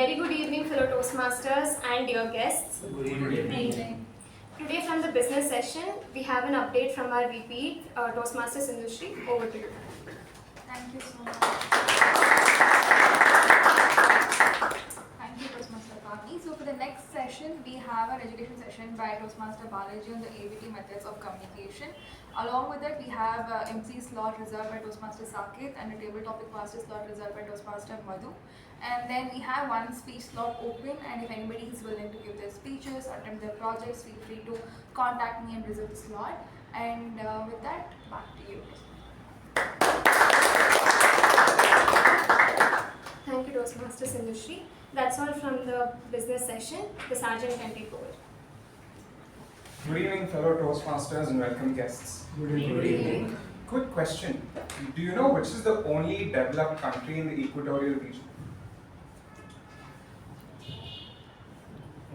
very good evening, fellow Toastmasters and dear guests. Good evening. Today from the business session, we have an update from our VP, Toastmaster Sindhushree. Over to you. Thank you so much. Thank you, Toastmaster Pavani. So for the next session, we have an education session by Toastmaster Balaji on the ABT methods of communication. Along with that, we have MC slot reserved by Toastmaster Saketh and a table topic master slot reserved by Toastmaster Madhu. And then we have one speech slot open, and if anybody is willing to give their speeches, attempt their projects, feel free to contact me and reserve the slot. And with that, back to you. Thank you, Toastmaster Sindhushree. That's all from the business session. The Sergeant can take over. Good evening, fellow Toastmasters, and welcome guests. Good evening. Quick question. Do you know which is the only developed country in the equatorial region?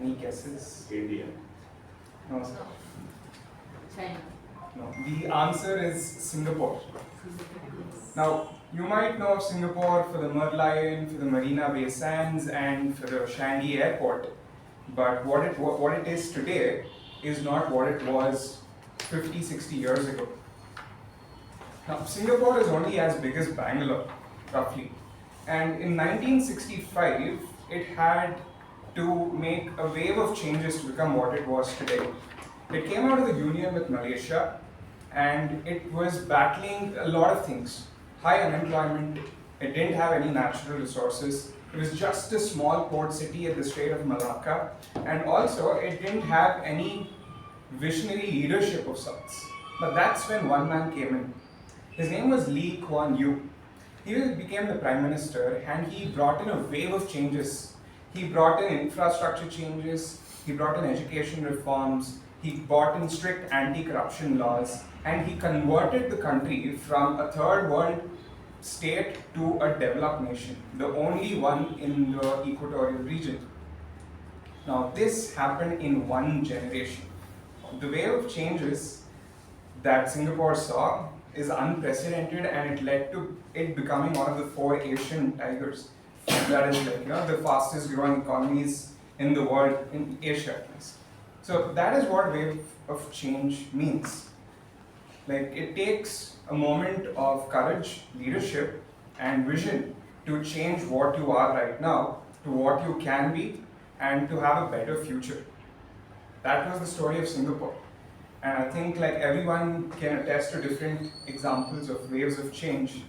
Any guesses? India. No, sir. China. No. The answer is Singapore. Now, you might know of Singapore for the Merlion, for the Marina Bay Sands, and for the Shanghai Airport. But what it is today is not what it was 50, 60 years ago. Now, Singapore is only as big as Bangalore, roughly. And in 1965, it had to make a wave of changes to become what it was today. It came out of the union with Malaysia, and it was battling a lot of things. High unemployment, it didn't have any natural resources, it was just a small port city at the Strait of Malacca, and also it didn't have any visionary leadership of sorts. But that's when one man came in. His name was Lee Kuan Yew. He became the Prime Minister, and he brought in a wave of changes. He brought in infrastructure changes, he brought in education reforms, he brought in strict anti-corruption laws, and he converted the country from a third world state to a developed nation, the only one in the equatorial region. Now, this happened in one generation. The wave of changes that Singapore saw is unprecedented, and it led to it becoming one of the 4 Asian tigers. That is the fastest growing economies in the world, in Asia at least. So that is what wave of change means. Like, it takes a moment of courage, leadership, and vision to change what you are right now to what you can be and to have a better future. That was the story of Singapore. And I think everyone can attest to different examples of waves of change.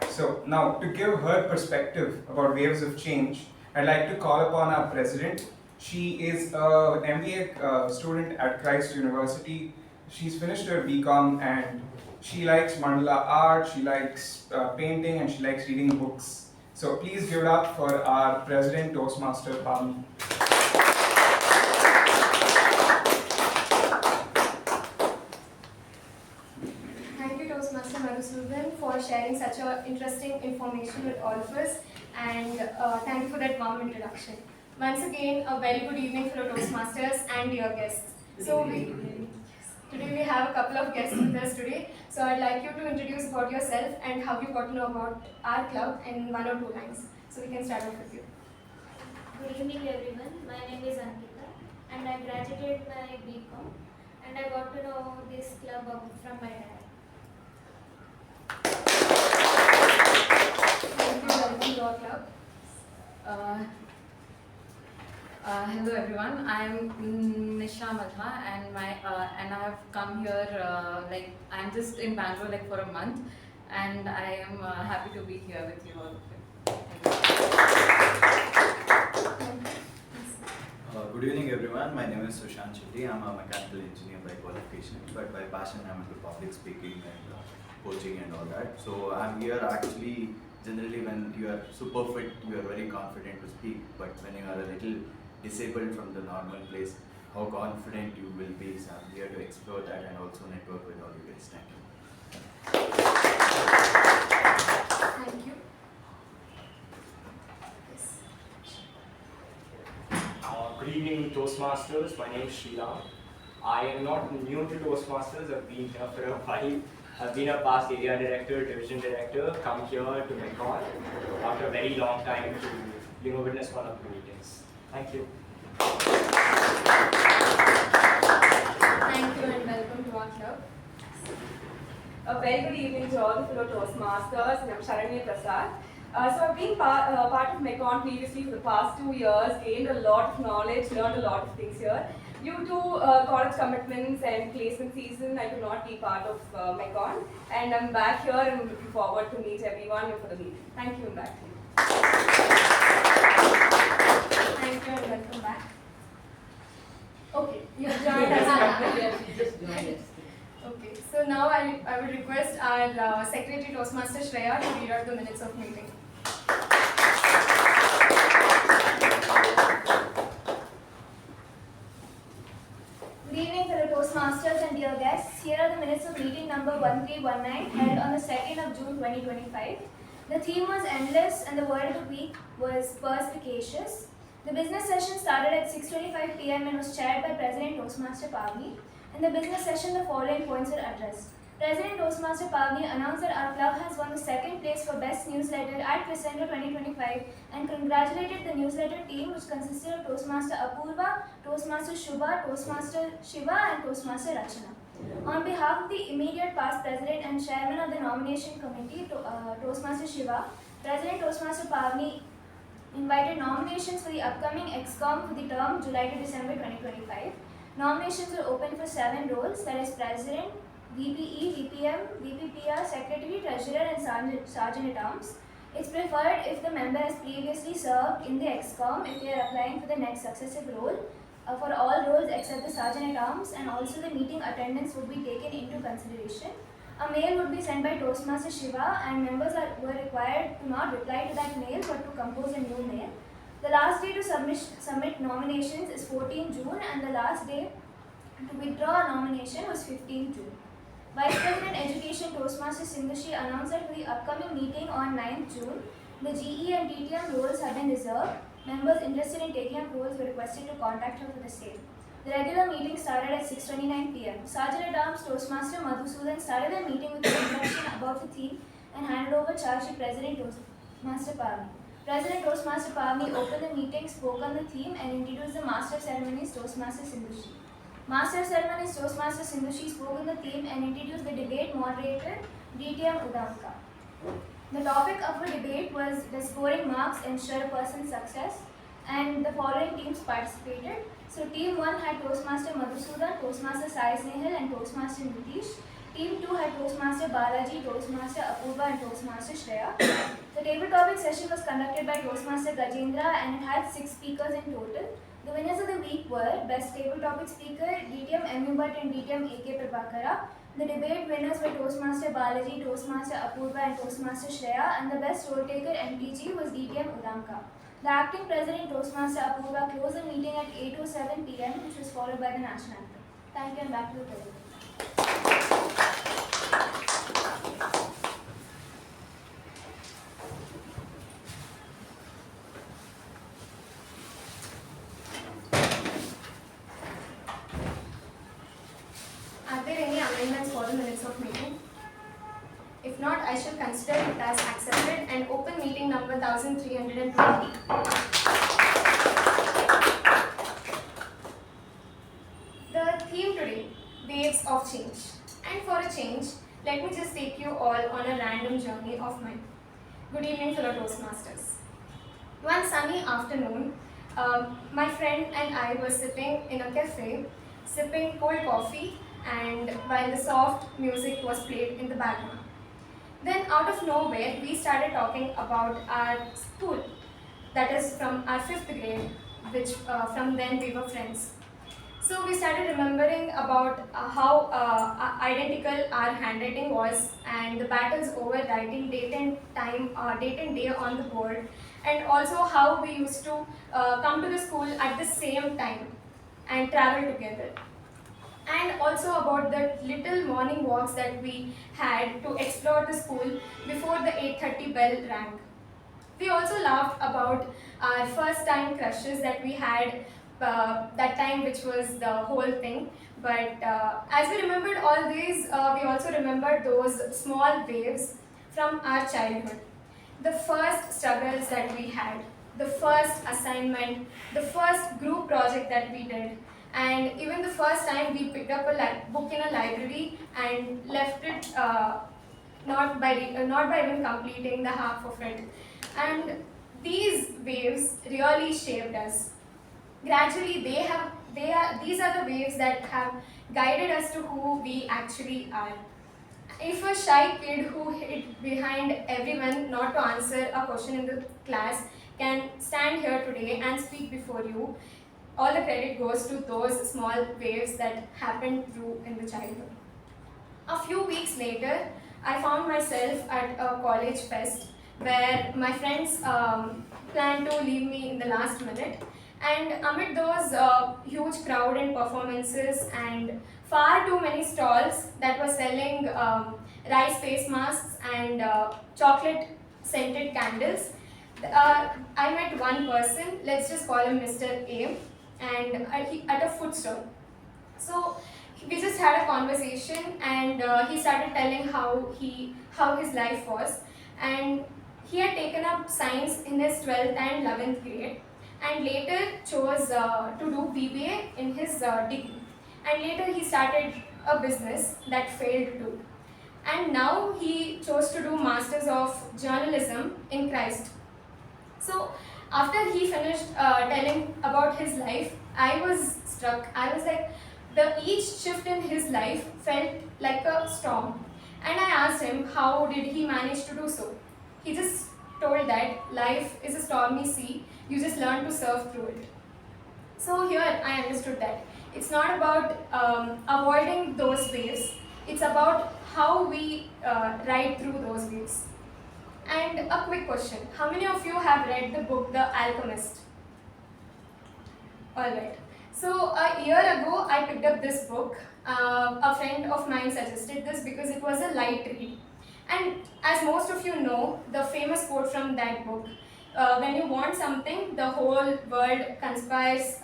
So now, to give her perspective about waves of change, I'd like to call upon our president. She is an MBA student at Christ University. She's finished her BCom, and she likes mandala art, she likes painting, and she likes reading books. So please give it up for our president, Toastmaster Pavani. Toastmaster Madhusudan, for sharing such interesting information with all of us, and thank you for that warm introduction. Once again, a very good evening, fellow Toastmasters and dear guests. So today we have a couple of guests with us today. So I'd like you to introduce about yourself and how you got to know about our club in 1 or 2 lines. So we can start off with you. Good evening everyone, my name is Ankita and I graduated my BCom and I got to know this club from my dad. Thank you, welcome to our club. Hello everyone, I am Nisha Latha, and I have come here I'm just in Bangalore for a month, and I am happy to be here with you all. Good evening everyone, my name is Sushan Shetty. I am a mechanical engineer by qualification, but by passion I am into public speaking and coaching and all that. So I am here actually, generally when you are super fit, you are very confident to speak, but when you are a little disabled from the normal place, how confident you will be. So I'm here to explore that and also network with all you guys. Thank you. Thank you. Good evening, Toastmasters. My name is Sriram. I am not new to Toastmasters. I've been here for a while. I've been a past area director, division director, come here to Mekon after a very long time to being a witness one of the meetings. Thank you. Thank you and welcome to our club. A very good evening to all the fellow Toastmasters, and I'm Shivaprasad. So I've been part of Mekon previously for the past 2 years, gained a lot of knowledge, learned a lot of things here. Due to college commitments and placement season, I could not be part of Mekon, and I'm back here and looking forward to meet everyone and for the meeting. Thank you and back to you. Thank you and welcome back. Okay, you Yeah. joined us. Just joined us. Okay, so now I would request our Secretary Toastmaster Shreya to read out the minutes of meeting. Good evening, fellow Toastmasters and dear guests. Here are the minutes of meeting number 1319 held on the 2nd of June 2025. The theme was endless and the word of the week was perspicacious. The business session started at 6:25 p.m. and was chaired by President Toastmaster Pavani. In the business session, the following points were addressed. President Toastmaster Pavani announced that our club has won the second place for Best Newsletter at Crescendo 2025 and congratulated the newsletter team, which consisted of Toastmaster Apoorva, Toastmaster Shuba, Toastmaster Shiva and Toastmaster Rachana. On behalf of the immediate past president and chairman of the nomination committee, Toastmaster Shiva, President Toastmaster Pavani invited nominations for the upcoming ExCom for the term July to December 2025. Nominations are open for 7 roles, that is President, VPE, VPM, VPPR, Secretary, Treasurer and Sergeant-at-Arms. It's preferred if the member has previously served in the ExCom if they are applying for the next successive role, for all roles except the Sergeant-at-Arms, and also the meeting attendance would be taken into consideration. A mail would be sent by Toastmaster Shiva and members were required to not reply to that mail but to compose a new mail. The last day to submit nominations is 14 June and the last day to withdraw a nomination was 15 June. Vice President Education Toastmaster Sindhushree announced that for the upcoming meeting on 9th June, the GE and TTM roles have been reserved. Members interested in taking up roles were requested to contact her for the same. The regular meeting started at 6:29 p.m. Sergeant-at-Arms Toastmaster Madhusudan started the meeting with an introduction about the theme and handed over charge to President Toastmaster Pavani. President Toastmaster Pavani opened the meeting, spoke on the theme and introduced the Master of Ceremonies Toastmaster Sindhushree. Master of Ceremonies Toastmaster Sindhushree spoke on the theme and introduced the debate moderator DTM Udanka. The topic of the debate was the scoring marks ensure a person's success, and the following teams participated. So Team 1 had Toastmaster Madhusudan, Toastmaster Sai Snehal and Toastmaster Nitish. Team 2 had Toastmaster Balaji, Toastmaster Apoorva and Toastmaster Shreya. The table topic session was conducted by Toastmaster Gajendra and it had 6 speakers in total. The winners of the week were Best Table Topic Speaker, DTM U Bhat and DTM K Prabhakara. The debate winners were Toastmaster Balaji, Toastmaster Apoorva and Toastmaster Shreya, and the best role taker MTG was DTM Udanka. The acting president Toastmaster Apoorva closed the meeting at 8:07 p.m. which was followed by the national anthem. Thank you and back to the president. Are there any amendments for the minutes of meeting? If not, I shall consider it as accepted and open meeting number 1320. The theme today, Waves of Change. And for a change, let me just take you all on a random journey of mine. Good evening, fellow Toastmasters. One sunny afternoon, my friend and I were sitting in a cafe, sipping cold coffee, and while the soft music was played in the background. Then out of nowhere, we started talking about our school, that is from our 5th grade, which from then we were friends. So we started remembering about how identical our handwriting was and the battles over writing date and day on the board, and also how we used to come to the school at the same time and travel together. And also about the little morning walks that we had to explore the school before the 8:30 bell rang. We also laughed about our first time crushes that we had that time, which was the whole thing. But as we remembered all these, we also remembered those small waves from our childhood. The first struggles that we had, the first assignment, the first group project that we did, and even the first time we picked up a book in a library and left it not by even completing the half of it. And these waves really shaped us. Gradually, these are the waves that have guided us to who we actually are. If a shy kid who hid behind everyone not to answer a question in the class can stand here today and speak before you, all the credit goes to those small waves that happened through in the childhood. A few weeks later, I found myself at a college fest where my friends planned to leave me in the last minute. And amid those huge crowd and performances and far too many stalls that were selling rice face masks and chocolate scented candles, I met one person, let's just call him Mr. A, and at a food stall. So we just had a conversation, and he started telling how his life was, and he had taken up science in his 12th and 11th grade, and later chose to do BBA in his degree. And later he started a business that failed too. And now he chose to do Masters of Journalism in Christ. So after he finished telling about his life, I was struck. I was like, each shift in his life felt like a storm. And I asked him how did he manage to do so. He just told that life is a stormy sea, you just learn to surf through it. So here I understood that it's not about avoiding those waves, it's about how we ride through those waves. And a quick question, how many of you have read the book The Alchemist? Alright, so a year ago I picked up this book. A friend of mine suggested this because it was a light read. And as most of you know, the famous quote from that book, when you want something, the whole world conspires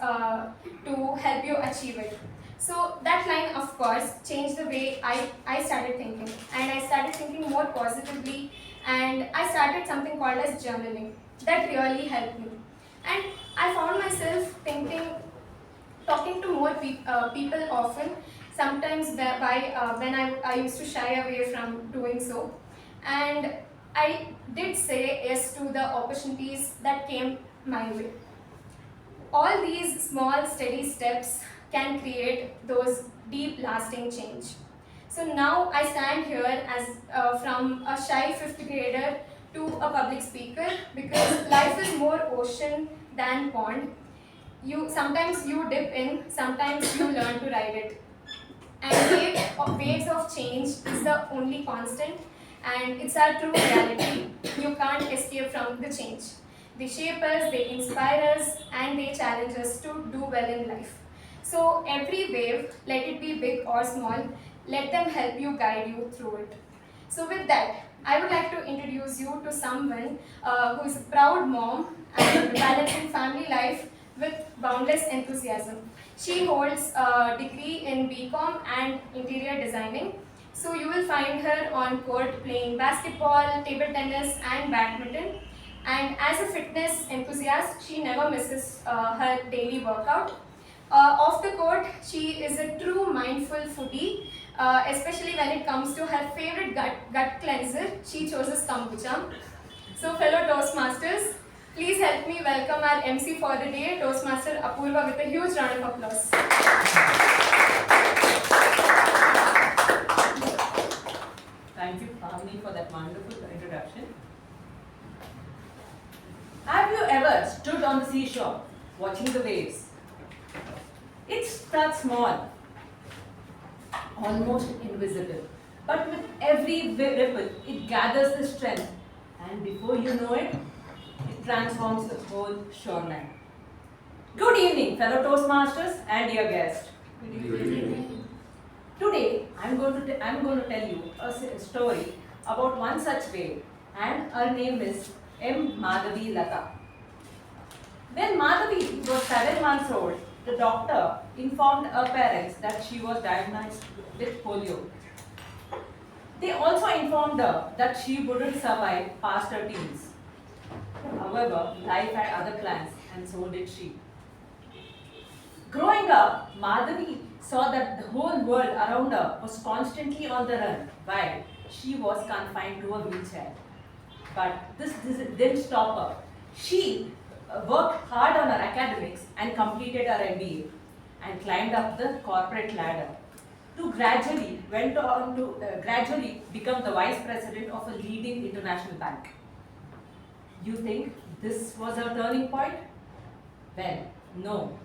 to help you achieve it. So that line, of course, changed the way I started thinking. And I started thinking more positively, and I started something called as journaling. That really helped me. And I found myself talking to more people often, sometimes when I used to shy away from doing so. And I did say yes to the opportunities that came my way. All these small, steady steps can create those deep, lasting change. So now I stand here as from a shy 5th grader to a public speaker, because life is more ocean than pond. Sometimes you dip in, sometimes you learn to ride it. And waves of change is the only constant, and it's our true reality. You can't escape from the change. They shape us, they inspire us, and they challenge us to do well in life. So every wave, let it be big or small, let them help you, guide you through it. So with that, I would like to introduce you to someone who is a proud mom and balancing family life with boundless enthusiasm. She holds a degree in BCom and interior designing. So you will find her on court playing basketball, table tennis and badminton. And as a fitness enthusiast, she never misses her daily workout. Off the court, she is a true mindful foodie, especially when it comes to her favorite gut cleanser. She chooses kombucha. So fellow Toastmasters, please help me welcome our MC for the day, Toastmaster Apoorva, with a huge round of applause. Thank you, Pavani, for that wonderful introduction. Have you ever stood on the seashore watching the waves? It starts small, almost invisible, but with every ripple, it gathers the strength, and before you know it, it transforms the whole shoreline. Good evening, fellow Toastmasters and dear guests. Good evening. Today, I'm going to tell you a story about one such wave, and her name is M. Madhavi Latha. When Madhavi was 7 months old, the doctor informed her parents that she was diagnosed with polio. They also informed her that she wouldn't survive past her teens. However, life had other plans, and so did she. Growing up, Madhavi saw that the whole world around her was constantly on the run, while she was confined to a wheelchair. But this didn't stop her. She worked hard on her academics and completed her MBA and climbed up the corporate ladder to gradually become the vice president of a leading international bank. You think this was her turning point? Well, no.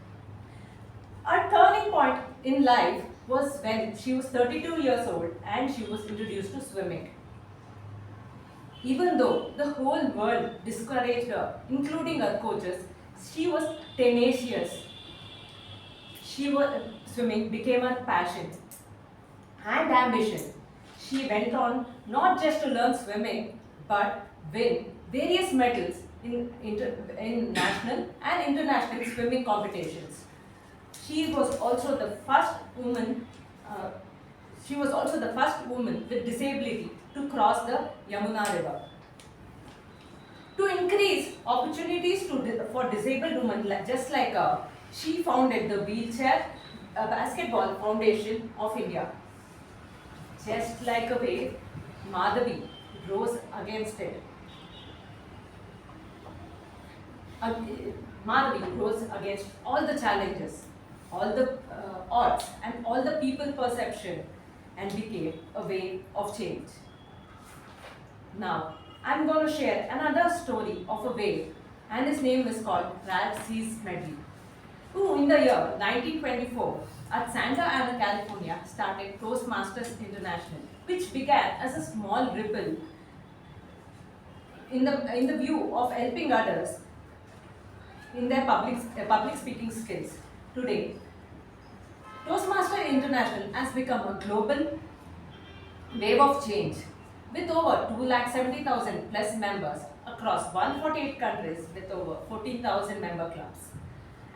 Her turning point in life was when she was 32 years old and she was introduced to swimming. Even though the whole world discouraged her, including her coaches, she was tenacious. Swimming became her passion and ambition. She went on not just to learn swimming, but win various medals in national and international swimming competitions. She was also the first woman. With disability to cross the Yamuna River. To increase opportunities for disabled women just like her, she founded the Wheelchair Basketball Foundation of India. Just like a wave, Madhavi rose against it. Madhavi rose against all the challenges, all the odds, and all the people perception, and became a wave of change. Now, I'm going to share another story of a wave, and his name is called Ralph C. Smedley, who in the year 1924 at Santa Ana, California, started Toastmasters International, which began as a small ripple in the view of helping others in their public speaking skills. Today, Toastmasters International has become a global wave of change with over 270,000 plus members across 148 countries with over 14,000 member clubs.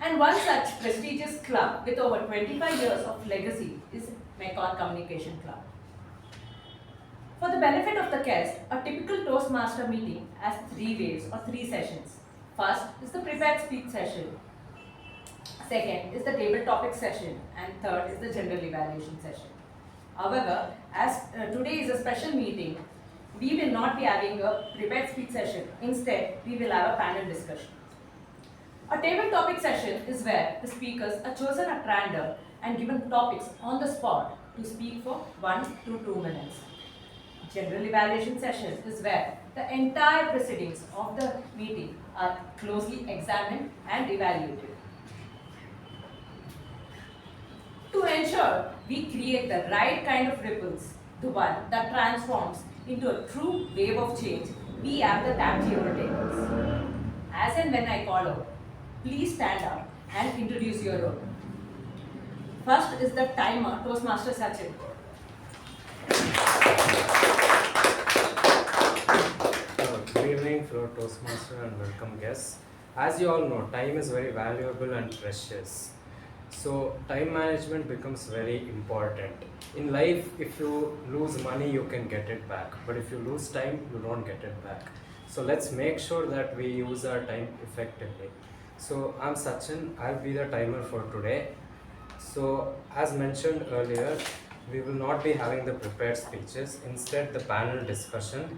And one such prestigious club with over 25 years of legacy is Mekong Communication Club. For the benefit of the guest, a typical Toastmaster meeting has 3 waves or 3 sessions. First is the prepared speech session. Second is the table topic session, and third is the general evaluation session. However, as today is a special meeting, we will not be having a prepared speech session. Instead, we will have a panel discussion. A table topic session is where the speakers are chosen at random and given topics on the spot to speak for 1 to 2 minutes. General evaluation session is where the entire proceedings of the meeting are closely examined and evaluated. To ensure we create the right kind of ripples, the one that transforms into a true wave of change, we have the TAPG tables. As and when I call out, please stand up and introduce your role. First is the timer, Toastmaster Sachin. Good evening, fellow Toastmaster and welcome guests. As you all know, time is very valuable and precious. So time management becomes very important. In life, if you lose money, you can get it back. But if you lose time, you don't get it back. So let's make sure that we use our time effectively. So I'm Sachin, I'll be the timer for today. So as mentioned earlier, we will not be having the prepared speeches, instead the panel discussion.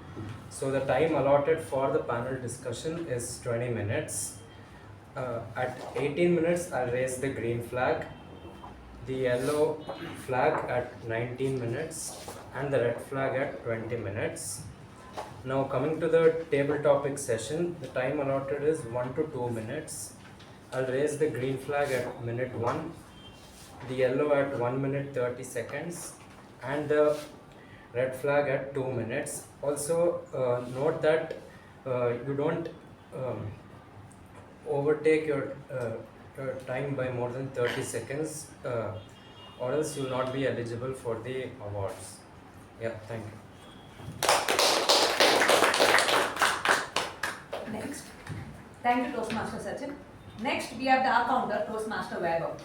So the time allotted for the panel discussion is 20 minutes. At 18 minutes, I'll raise the green flag, the yellow flag at 19 minutes, and the red flag at 20 minutes. Now coming to the table topic session, the time allotted is 1 to 2 minutes. I'll raise the green flag at minute 1, the yellow at 1 minute 30 seconds, and the red flag at 2 minutes. Also note that you don't overtake your time by more than 30 seconds or else you will not be eligible for the awards. Yeah, thank you. Next. Thank you, Toastmaster Sachin. Next, we have the accounter, Toastmaster Vaibhav.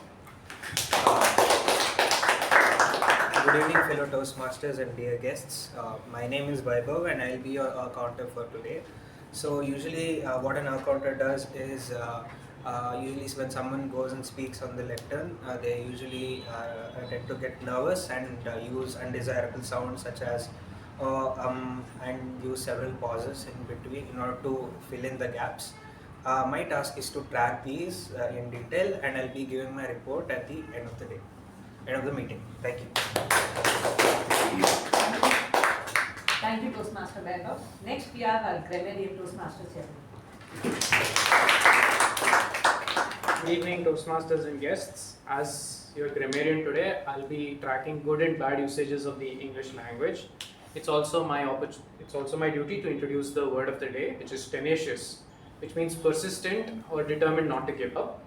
Good evening, fellow Toastmasters and dear guests. My name is Vaibhav and I'll be your accounter for today. So usually what an encounter does is usually when someone goes and speaks on the lectern, they usually tend to get nervous and use undesirable sounds such as and use several pauses in between in order to fill in the gaps. My task is to track these in detail, and I'll be giving my report at the end of the day, end of the meeting. Thank you. Thank you, Toastmaster Vaibhav. Next, we have our Grammarian Toastmaster Chairman. Good evening, Toastmasters and guests. As your grammarian today, I'll be tracking good and bad usages of the English language. It's also my duty to introduce the word of the day, which is tenacious, which means persistent or determined not to give up.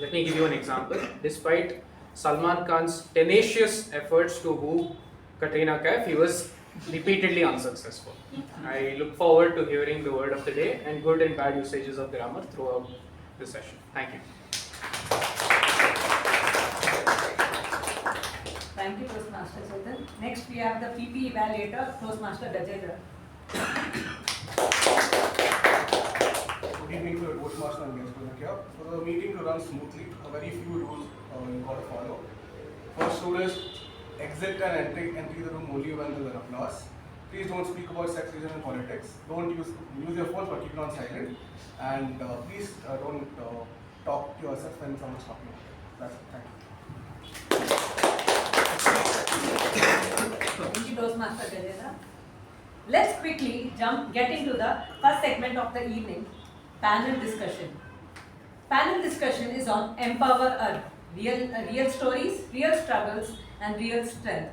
Let me give you an example. Despite Salman Khan's tenacious efforts to woo Katrina Kaif, he was repeatedly unsuccessful. I look forward to hearing the word of the day and good and bad usages of grammar throughout the session. Thank you. Thank you, Toastmaster Chetan. Next, we have the PP Evaluator, Toastmaster Gajendra. Good evening to the Toastmaster and guests here. For the meeting to run smoothly, a very few rules you got to follow. First rule is exit and enter the room only when there is applause. Please don't speak about sexism and politics. Don't use your phones, but keep it on silent. And please don't talk to yourself when someone's talking. That's it. Thank you. Thank you, Toastmaster Gajendra. Let's quickly get into the first segment of the evening, panel discussion. Panel discussion is on Empower Earth, real stories, real struggles, and real strength.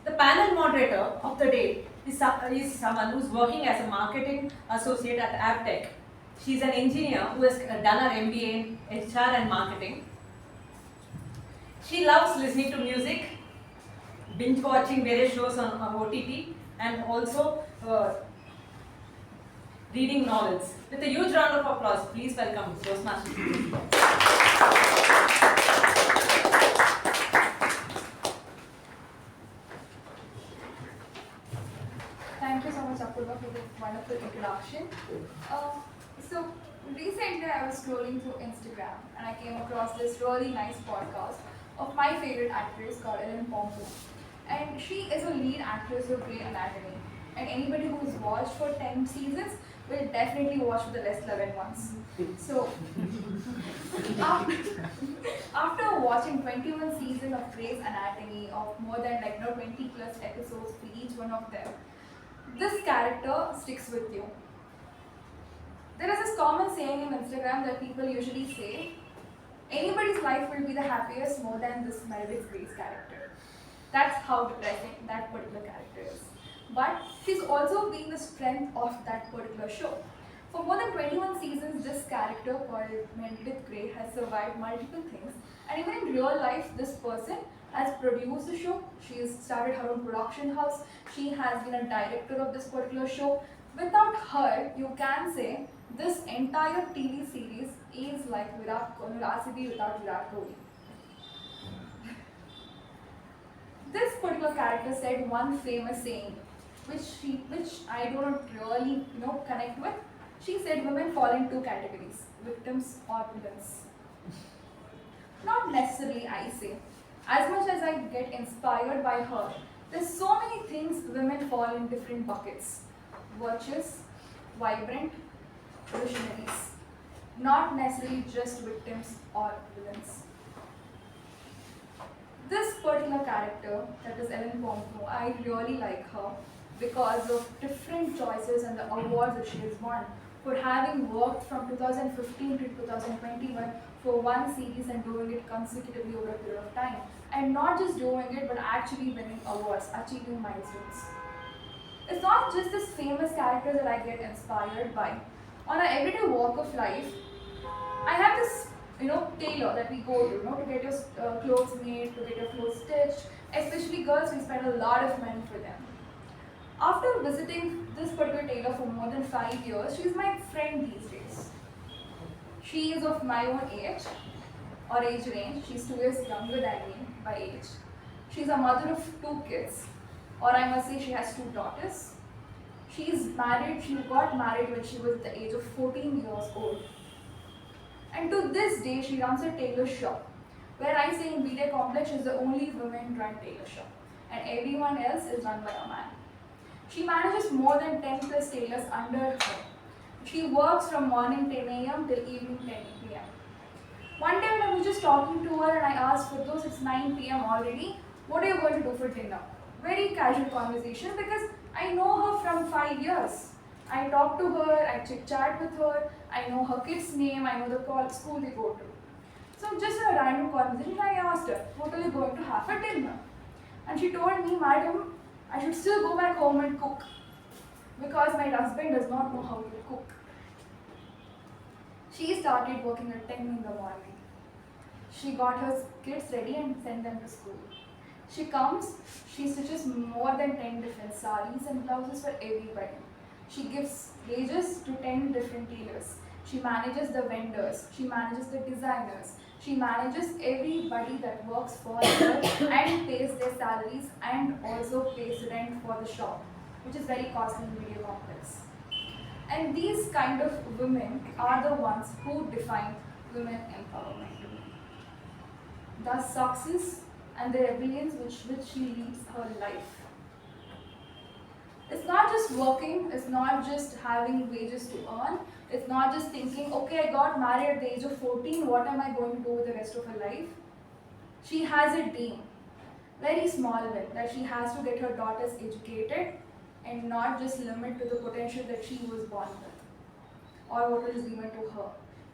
The panel moderator of the day is someone who's working as a marketing associate at AppTech. She's an engineer who has done her MBA in HR and marketing. She loves listening to music, binge watching various shows on OTT, and also reading novels. With a huge round of applause, please welcome Toastmaster. Thank you so much, Apoorva, for the wonderful introduction. So recently I was scrolling through Instagram and I came across this really nice podcast of my favorite actress called Ellen Pompeo. And she is a lead actress of Grey's Anatomy. And anybody who's watched for 10 seasons will definitely watch for the less 11 ones. So, after watching 21 seasons of Grey's Anatomy, of more than 20 plus episodes for each one of them, this character sticks with you. There is this common saying in Instagram that people usually say, anybody's life will be the happiest more than this Meredith Grey's character. That's how depressing that particular character is. But she's also been the strength of that particular show. For more than 21 seasons, this character called Meredith Grey has survived multiple things. And even in real life, this person has produced the show. She has started her own production house. She has been a director of this particular show. Without her, you can say this entire TV series is like RCB without Virat Kohli. This particular character said one famous saying, which I don't really connect with. She said women fall in two categories, victims or villains. Not necessarily, I say. As much as I get inspired by her, there's so many things women fall in different buckets. Virtuous, vibrant, visionaries. Not necessarily just victims or villains. This particular character, that is Ellen Pompeo, I really like her because of different choices and the awards that she has won for having worked from 2015 to 2021 for one series and doing it consecutively over a period of time. And not just doing it, but actually winning awards, achieving milestones. It's not just this famous character that I get inspired by. On our everyday walk of life, I have this tailor that we go to, to get your clothes made, to get your clothes stitched. Especially girls, we spend a lot of money for them. After visiting this particular tailor for more than 5 years, she's my friend these days. She is of my own age or age range. She's 2 years younger than me by age. She's a mother of 2 kids, or I must say she has 2 daughters. She's married, she got married when she was at the age of 14 years old. And to this day, she runs a tailor shop, where I say in BD Complex she's the only woman-run tailor shop, and everyone else is run by a man. She manages more than 10 plus tailors under her. She works from morning 10 a.m. till evening 10 p.m. One day when I was just talking to her and I asked, for those it's 9 p.m. already, what are you going to do for dinner? Very casual conversation because I know her from 5 years. I talk to her, I chit chat with her, I know her kid's name, I know the school they go to. So just in a random conversation, I asked her, what are you going to have for dinner? And she told me, madam, I should still go back home and cook because my husband does not know how to cook. She started working at 10 in the morning. She got her kids ready and sent them to school. She comes, she stitches more than 10 different saris and blouses for everybody. She gives wages to 10 different tailors. She manages the vendors, she manages the designers, she manages everybody that works for her and pays their salaries and also pays rent for the shop, which is very costly in Video Complex. And these kind of women are the ones who define women empowerment. The success and the rebellions which she leads her life. It's not just working, it's not just having wages to earn, it's not just thinking, okay, I got married at the age of 14, what am I going to do with the rest of her life? She has a dream, very small one, that she has to get her daughters educated and not just limit to the potential that she was born with or what was given to her.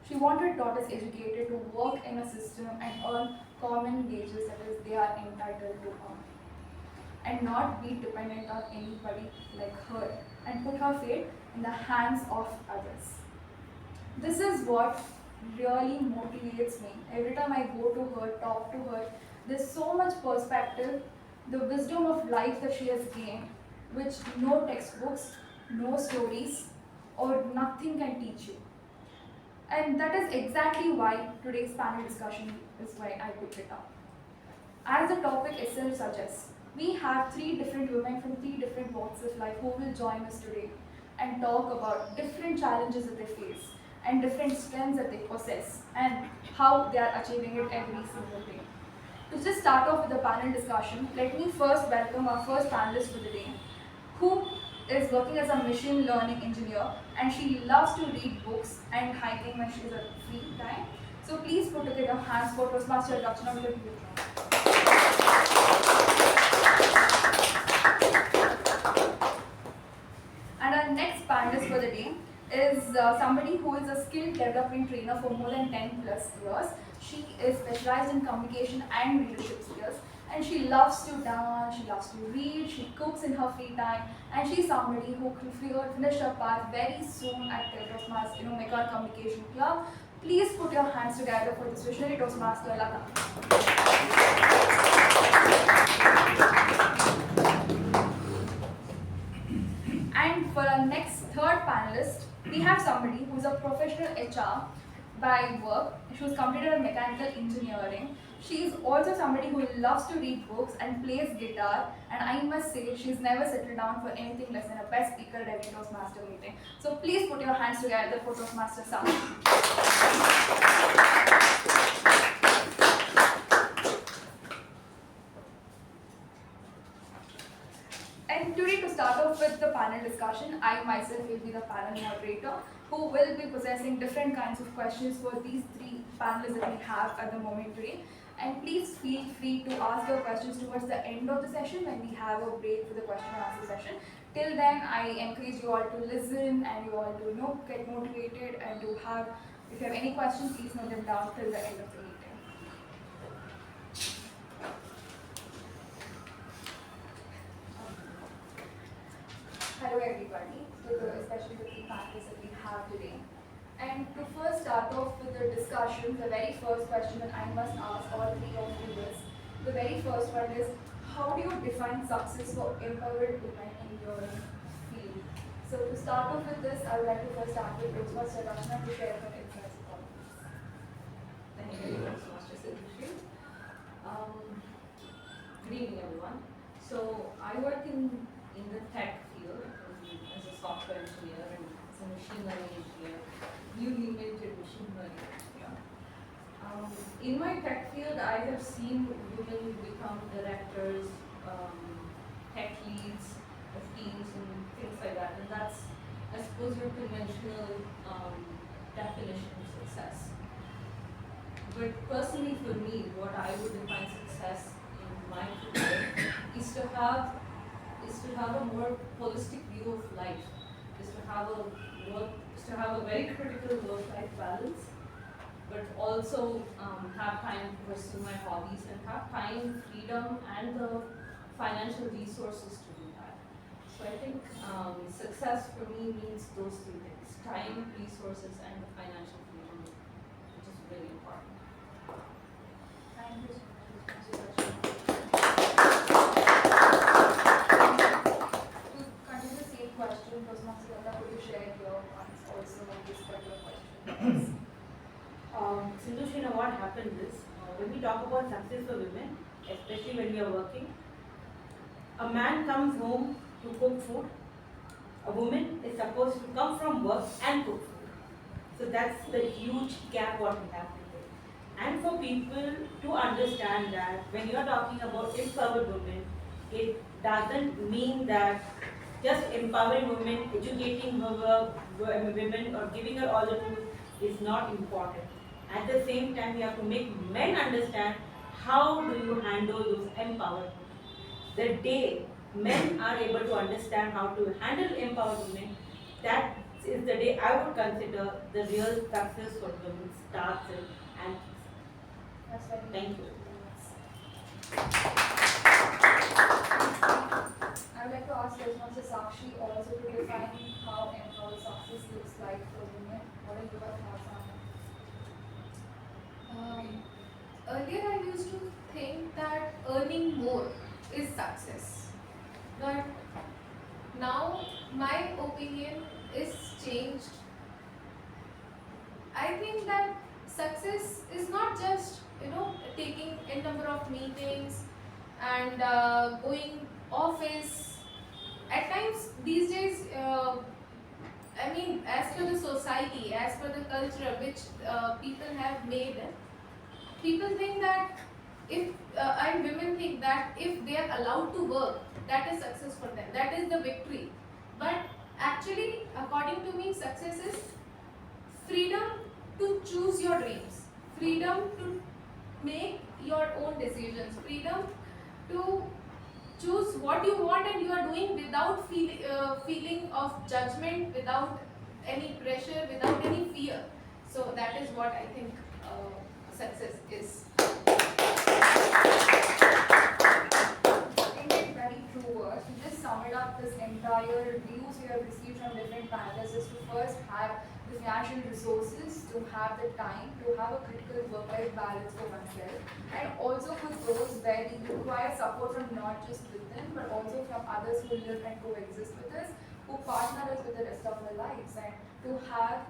She wanted daughters educated to work in a system and earn common wages that is they are entitled to earn, and not be dependent on anybody like her and put her fate in the hands of others. This is what really motivates me. Every time I go to her, talk to her, there's so much perspective, the wisdom of life that she has gained, which no textbooks, no stories, or nothing can teach you. And that is exactly why today's panel discussion is why I picked it up. As the topic itself suggests, we have 3 different women from 3 different walks of life who will join us today and talk about different challenges that they face and different strengths that they possess and how they are achieving it every single day. To just start off with the panel discussion, let me first welcome our first panelist for the day, who is working as a machine learning engineer, and she loves to read books and hiking when she is at free time. So please put together hands for Toastmaster Rachana with you. And our next panelist for the day is somebody who is a skill development trainer for more than 10 plus years. She is specialized in communication and leadership skills, and she loves to dance, she loves to read, she cooks in her free time, and she's somebody who will finish her path very soon at the Toastmasters, Mekon Communication Club. Please put your hands together for this visionary Toastmaster, Latha. And for our next third panelist, we have somebody who is a professional HR by work. She was completed in mechanical engineering. She is also somebody who loves to read books and plays guitar, and I must say she's never settled down for anything less than a best speaker at every Toastmaster meeting. So please put your hands together for Toastmaster Sakshi. And today, to start off with the panel discussion, I myself will be the panel moderator who will be possessing different kinds of questions for these 3 panelists that we have at the moment today. And please feel free to ask your questions towards the end of the session when we have a break for the question and answer session. Till then, I encourage you all to listen and you all to get motivated and to have, if you have any questions, please note them down till the end of the meeting. Hello everybody, especially the 3 panelists that we have today. And to first start off with the discussion, the very first question that I must ask all 3 of you is, the very first one is, how do you define success for empowered women in your field? So to start off with this, I would like to first start with Toastmaster Rachana to share her insights about this. Thank you, Toastmaster Sindhushree. Good evening, everyone. So I work in the tech field as a in my tech field, I have seen women become directors, tech leads of teams and things like that. And that's, I suppose, your conventional definition of success. But personally for me, what I would define success in my career is to have a more holistic view of life, is to have a very critical work-life balance, but also have time to pursue my hobbies and have time, freedom, and the financial resources to do that. So I think success for me means those three things: time, resources, and the financial freedom, which is really important. Thank you so much. To continue the same question, Toastmaster Latha, could you share your points also on this particular question? Sindhushree, what happens is, when we talk about success for women, especially when we are working, a man comes home to cook food, a woman is supposed to come from work and cook food. So that's the huge gap what we have today. And for people to understand that when you are talking about empowered women, it doesn't mean that just empowering women, educating her women or giving her all the tools is not important. At the same time, we have to make men understand how do you handle those empowered women. The day men are able to understand how to handle empowered women, that is the day I would consider the real success for women starts and That's very thank you. I would like to ask Toastmaster Sakshi also to define how empowered success looks like for women. What are your thoughts on Earlier I used to think that earning more is success, but now my opinion is changed. I think that success is not just taking a number of meetings and going office. At times these days, as per the society, as per the culture which people have made, people think that and women think that if they are allowed to work, that is success for them, that is the victory. But actually, according to me, success is freedom to choose your dreams, freedom to make your own decisions, freedom to choose what you want and you are doing without feeling of judgment, without any pressure, without any fear. So that is what I think success is. in very true words, to just sum it up, this entire views we have received from different panelists is to first have the financial resources, to have the time, to have a critical work-life balance for oneself, and also for those where we require support from not just within, but also from others who live and coexist with us, who partner us with the rest of our lives, and to have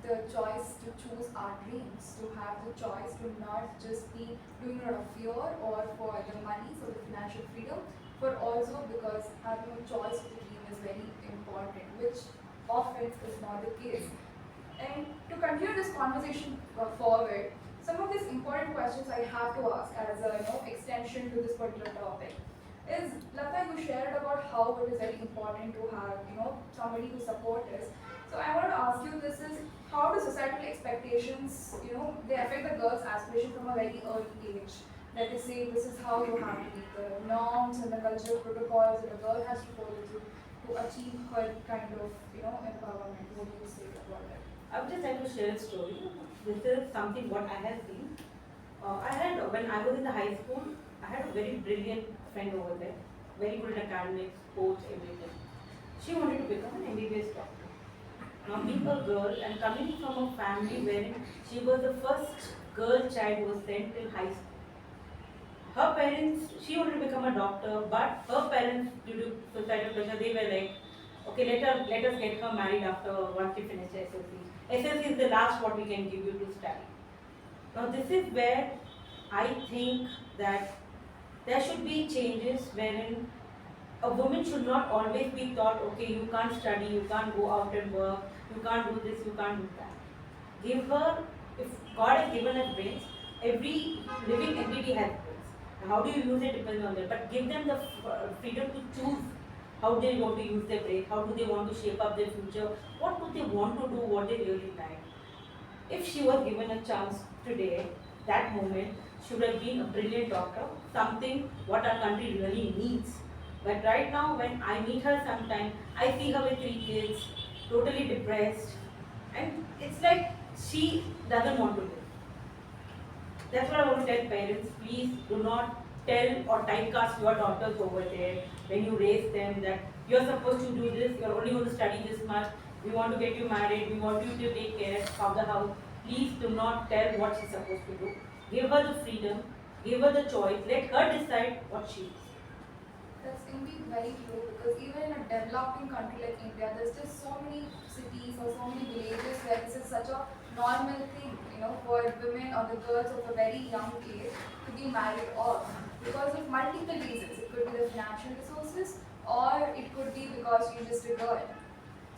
the choice to choose our dreams, to have the choice to not just be doing it out of fear or for the money, for the financial freedom, but also because having a choice for the dream is very important, which often is not the case. And to continue this conversation forward, some of these important questions I have to ask as a extension to this particular topic is, Latha, you shared about how it is very important to have somebody to support us. So I want to ask you, this is how do societal expectations they affect the girl's aspiration from a very early age? That they say this is how you have to be, the norms and the cultural protocols that a girl has to follow through to achieve her kind of empowerment. What do you say about that? I would just like to share a story. This is something what I have seen. When I was in the high school, I had a very brilliant friend over there, very good at academics, sports, everything. She wanted to become an MBBS doctor. Now being a girl and coming from a family wherein she was the first girl child who was sent till high school. Her parents, she wanted to become a doctor, but her parents, due to societal pressure, they were like, okay, let us get her married after once she finishes SSC. SSC is the last what we can give you to study. Now this is where I think that there should be changes wherein a woman should not always be taught, okay, you can't study, you can't go out and work, you can't do this, you can't do that. Give her, if God has given her brains, every be helpful. How do you use it depends on them, but give them the freedom to choose how they want to use their brain, how do they want to shape up their future, what do they want to do, what they really like. If she was given a chance today, that moment, she would have been a brilliant doctor, something what our country really needs. But right now, when I meet her sometime, I see her with 3 kids, totally depressed, and it's like she doesn't want to live. That's what I want to tell parents. Please do not tell or typecast your daughters over there when you raise them that you're supposed to do this, you're only going to study this much, we want to get you married, we want you to take care of the house. Please do not tell what she's supposed to do. Give her the freedom, give her the choice, let her decide what she is. That's indeed very true, because even in a developing country like India, there's just so many cities or so many villages where this is such a normal thing, for women or the girls of a very young age to be married off because of multiple reasons. It could be the financial resources, or it could be because you're just a girl.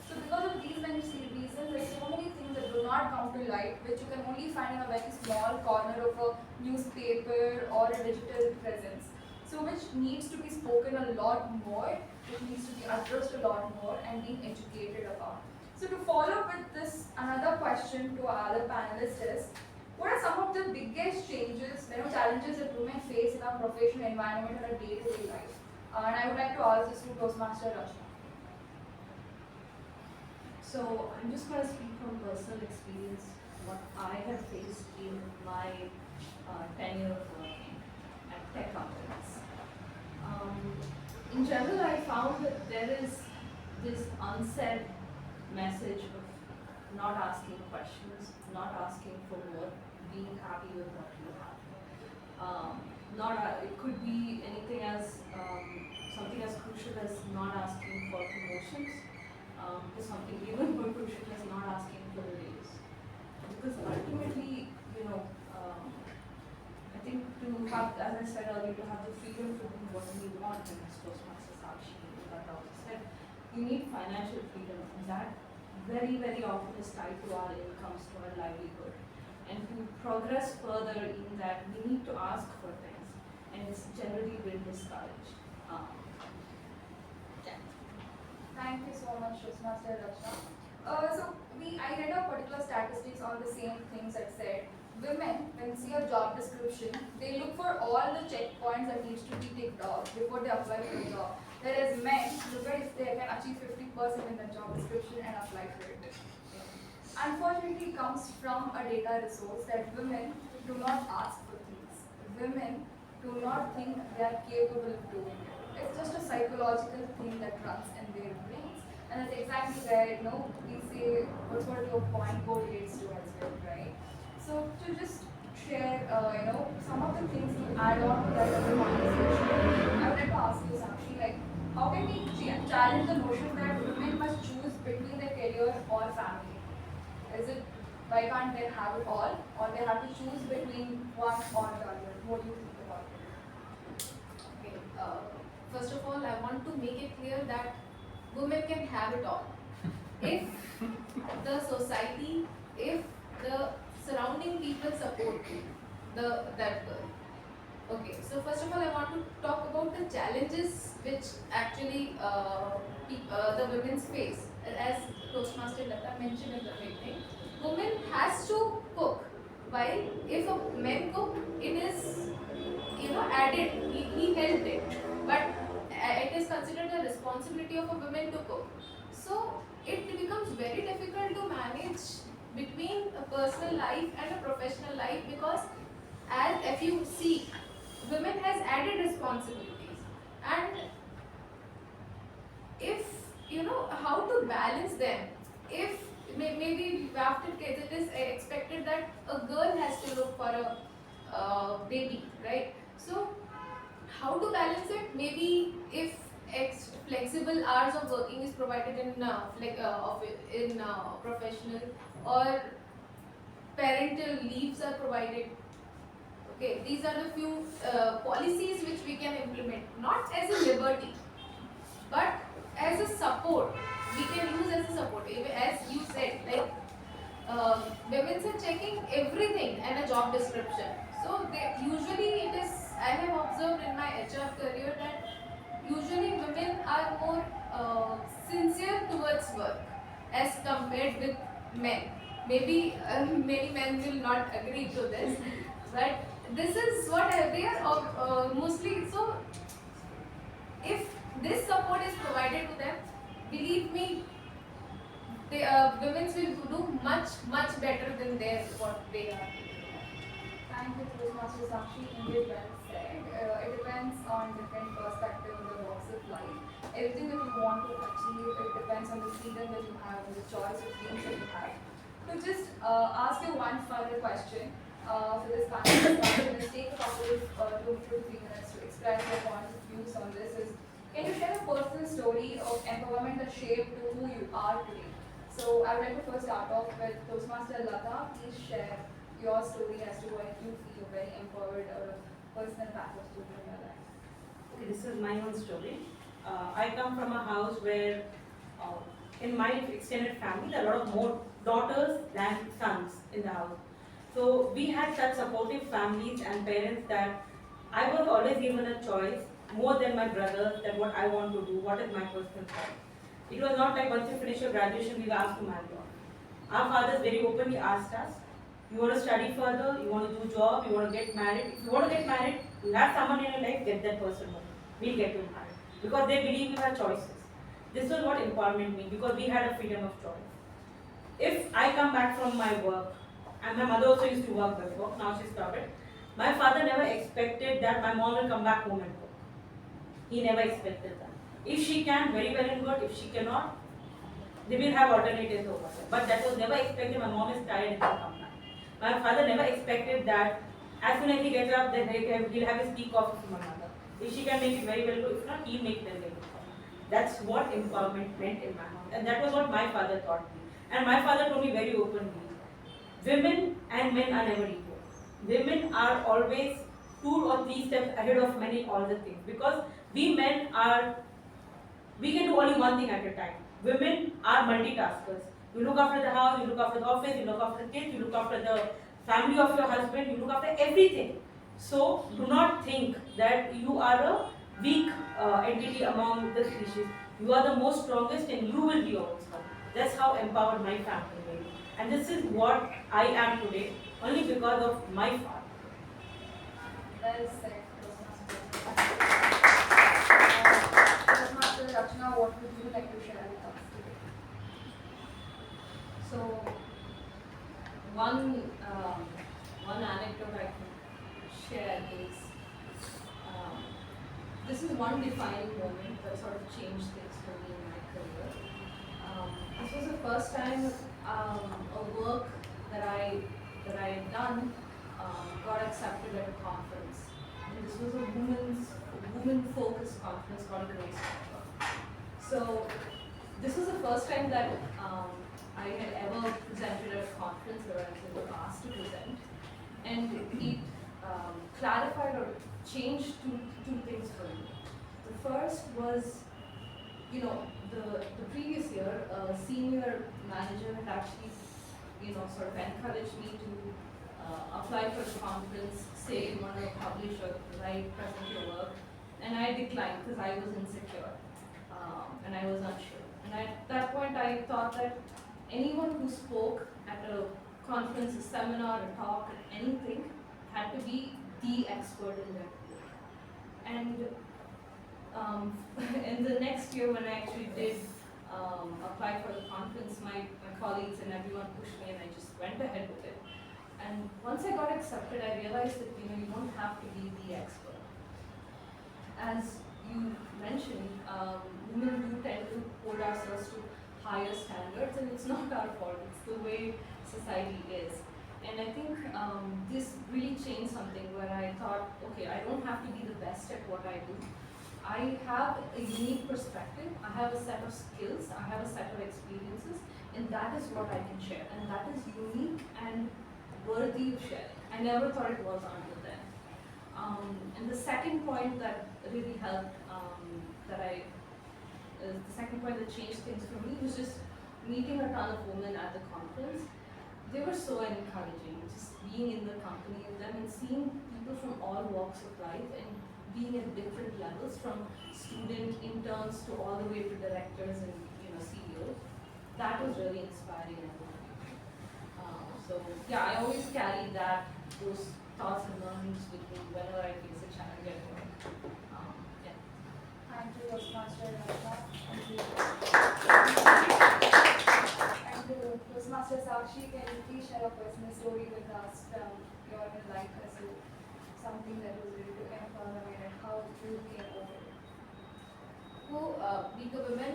So because of these many reasons, there's so many things that do not come to light, which you can only find in a very small corner of a newspaper or a digital presence. So which needs to be spoken a lot more, which needs to be addressed a lot more and being educated about. So to follow up with this, another question to our other panelists is, what are some of the biggest changes, challenges that women face in our professional environment and a day-to-day life? And I would like to ask this to Toastmaster Rachana. So I'm just going to speak from personal experience, what I have faced in my tenure working at tech companies. In general, I found that there is this unsaid message of not asking questions, not asking for more, being happy with what you have. It could be anything as something as crucial as not asking for promotions, to something even more crucial as not asking for a raise. Because ultimately, I think to have, as I said earlier, to have the freedom to do what we want, and as Toastmasters Sakshi and Latha also said, we need financial freedom, and that very, very often is tied to our incomes, to our livelihood. And to progress further in that, we need to ask for things, and it's generally been discouraged. Thank you so much, Toastmaster Rachana. I read a particular statistics on the same things that said, women, when see a job description, they look for all the checkpoints that needs to be ticked off before they apply for a job. Whereas men look at if they can achieve 50% in the job description and apply for it. Unfortunately, it comes from a data resource that women do not ask for things. Women do not think they are capable of doing it. It's just a psychological thing that runs in their brains. And that's exactly where, we say, what's what your point correlates to as well, right? So to just share, some of the things to add on to that other conversation, I would like to ask you, Sakshi, how can we challenge the notion that women must choose between their career or family? Is it, why can't they have it all, or they have to choose between one or the other? What do you think about it? Okay. First of all, I want to make it clear that women can have it all. If the society, if the surrounding people support that girl. Okay, so first of all, I want to talk about the challenges which actually the women's face. As Toastmaster Latha mentioned in the beginning, woman has to cook. While if a man cook, it is added, he helped it. But it is considered the responsibility of a woman to cook. So it becomes very difficult to manage between a personal life and a professional life, because as if you see, women has added responsibilities, and if how to balance them. If maybe after kids it is expected that a girl has to look for a baby, right? So how to balance it? Maybe if flexible hours of working is provided in professional, or parental leaves are provided. Okay, these are the few policies which we can implement, not as a liberty, but as a support. We can use as a support. As you said, women are checking everything and a job description. So they, usually it is, I have observed in my HR career that usually women are more sincere towards work as compared with men. Maybe many men will not agree to this, but this is what they are mostly. So if this support is provided to them, believe me, the women will do much better than what they are. Thank you, Toastmaster Sakshi. Indeed, well said. It depends on different perspectives on the walks of life. Everything that you want to achieve, it depends on the freedom that you have and the choice of dreams that you have. To just ask you one further question for this conversation, let's take a couple of 2 to 3 minutes to express your points of views on this. Can you share a personal story of empowerment that shaped who you are today? So I would like to first start off with Toastmaster Latha. Please share your story as to why you feel very empowered or a personal path of student in your life. Okay, this is my own story. I come from a house where, in my extended family, there are a lot of more daughters than sons in the house. So we had such supportive families and parents that I was always given a choice more than my brothers, that what I want to do, what is my personal choice. It was not like once you finish your graduation, we were asked to marry off. Our fathers very openly asked us, you want to study further, you want to do job, you want to get married. If you want to get married, you have someone in your life, get that person home. We'll get you married. Because they believe you have choices. This was what empowerment means, because we had a freedom of choice. If I come back from my work, and my mother also used to work before, now she stopped it. My father never expected that my mom will come back home and work. He never expected that. If she can, very well and good. If she cannot, they will have alternatives over there. But that was never expected. My mom is tired and will come back. My father never expected that as soon as he gets up, then he'll have his tea coffee from my mother. If she can make it very well good, if not, he'll make it very well good. That's what empowerment meant in my house. And that was what my father taught me. And my father told me very openly, women and men are never equal. Women are always 2 or 3 steps ahead of men in all the things. Because we men we can do only one thing at a time. Women are multitaskers. You look after the house, you look after the office, you look after the kids, you look after the family of your husband, you look after everything. So do not think that you are a weak entity among the species. You are the most strongest and you will be always one. That's how empowered my family made me. And this is what I am today, only because of my father. Well said, Toastmaster Rachana, what would you like to share with us today? So one anecdote I can share is this is one defining moment that sort of changed things for me in my career. This was the first time a work that I had done got accepted at a conference. And this was a woman-focused conference called Grace. So this was the first time that I had ever presented at a conference where I was asked to present, and it clarified or changed two things for me. The first was, the previous year, a senior manager had actually, sort of encouraged me to apply for the conference, say you want to publish or write, present your work, and I declined because I was insecure and I was unsure. And at that point, I thought that anyone who spoke at a conference, a seminar, a talk, anything, had to be the expert in their field. And in the next year, when I actually did apply for the conference, my colleagues and everyone pushed me, and I just went ahead with it. And once I got accepted, I realized that you don't have to be the expert. As you mentioned, women do tend to hold ourselves to higher standards, and it's not our fault. It's the way society is. And I think this really changed something where I thought, okay, I don't have to be the best at what I do. I have a unique perspective, I have a set of skills, I have a set of experiences, and that is what I can share. And that is unique and worthy of sharing. I never thought it was until then. And the second point that really helped, the second point that changed things for me was just meeting a ton of women at the conference. they were so encouraging, just being in the company of them and seeing people from all walks of life and being at different levels, from student interns to all the way to directors and CEOs. That was really inspiring. So yeah, I always carry those thoughts and learnings with me whenever I face a challenge at work. Yeah. Thank you, Toastmaster Latha. Thank you. And to Toastmaster Sakshi, can you please share a personal story with us from your life as something that was really to empower and how you came over it? Being a woman,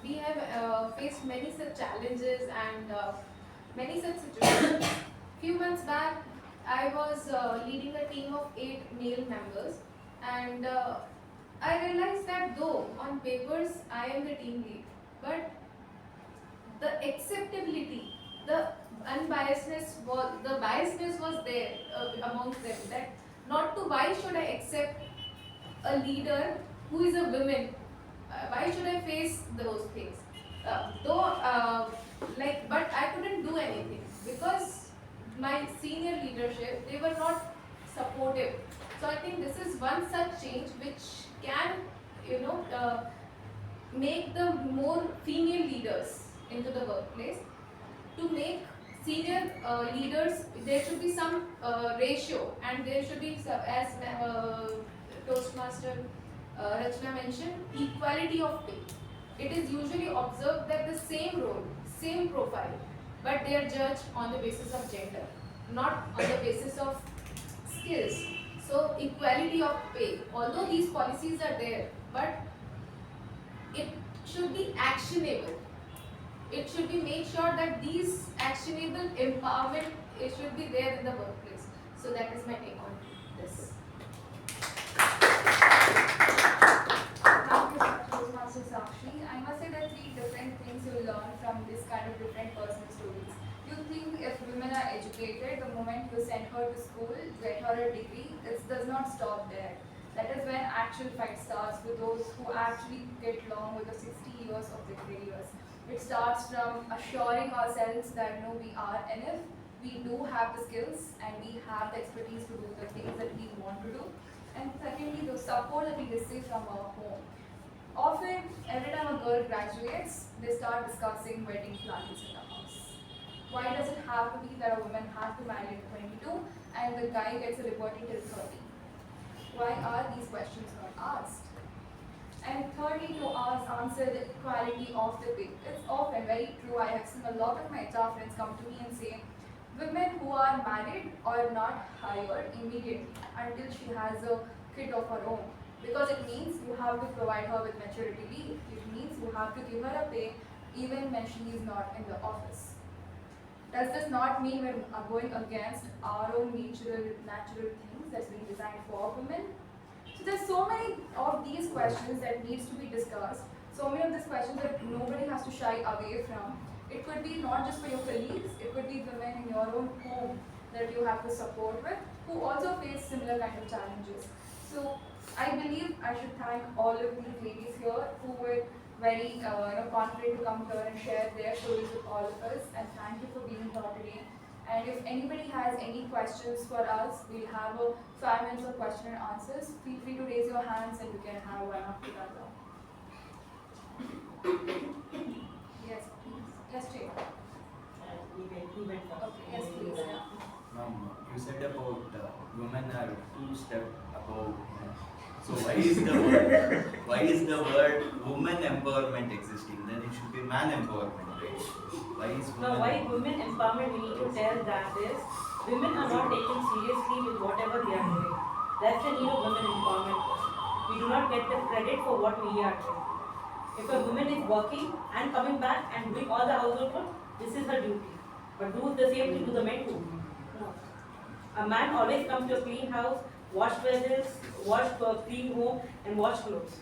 we have faced many such challenges and many such situations. Few months back, I was leading a team of 8 male members, and I realized that though on papers I am the team lead, but the acceptability, the biasness was there amongst them. That not to why should I accept a leader who is a woman? Why should I face those things? But I couldn't do anything because my senior leadership, they were not supportive. So I think this is one such change which can, make the more female leaders into the workplace. To make senior leaders, there should be some ratio, and there should be, as Toastmaster Rachana mentioned, equality of pay. It is usually observed that the same role, same profile, but they are judged on the basis of gender, not on the basis of skills. So equality of pay, although these policies are there, but it should be actionable. It should be made sure that these actionable empowerment, it should be there in the workplace. So that is my take on this. Thank you, Toastmaster Sakshi. I must say that 3 different things you learn from this kind of different personal stories. You think if women are educated, the moment you send her to school, get her a degree, it does not stop there. That is when actual fight starts with those who actually get along with the 60 years of the careers. It starts from assuring ourselves that no, we are enough, we do have the skills and we have the expertise to do the things that we want to do. And secondly, the support that we receive from our home. Often, every time a girl graduates, they start discussing wedding plans in the house. Why does it have to be that a woman has to marry at 22 and the guy gets a liberty till 30? Why are these questions not asked? And thirdly, to answer the equality of the pay. It's often very true. I have seen a lot of my HR friends come to me and say, women who are married are not hired immediately until she has a kid of her own. Because it means you have to provide her with maturity leave. It means you have to give her a pay even when she is not in the office. Does this not mean we're going against our own natural things that's been designed for women? So there's so many of these questions that needs to be discussed. So many of these questions that nobody has to shy away from. It could be not just for your colleagues, it could be women in your own home that you have to support with who also face similar kind of challenges. So I believe I should thank all of these ladies here who were very confident to come here and share their stories with all of us, and thank you for being here today. And if anybody has any questions for us, we'll have a 5 minutes of question and answers. Feel free to raise your hands and you can have one after the other. Yes, please. Yes, Chetan. Okay, yes, please. You said about women are 2 steps above men. So why is the word woman empowerment existing? Then it should be man empowerment, right? Why is women? Now, why women empowerment? We need to tell that is women are not taken seriously with whatever they are doing. That's the need of women empowerment. We do not get the credit for what we are doing. If a woman is working and coming back and doing all the household work, this is her duty. But do the same thing to the men too. No. A man always comes to a clean house, wash vessels, clean home, and wash clothes.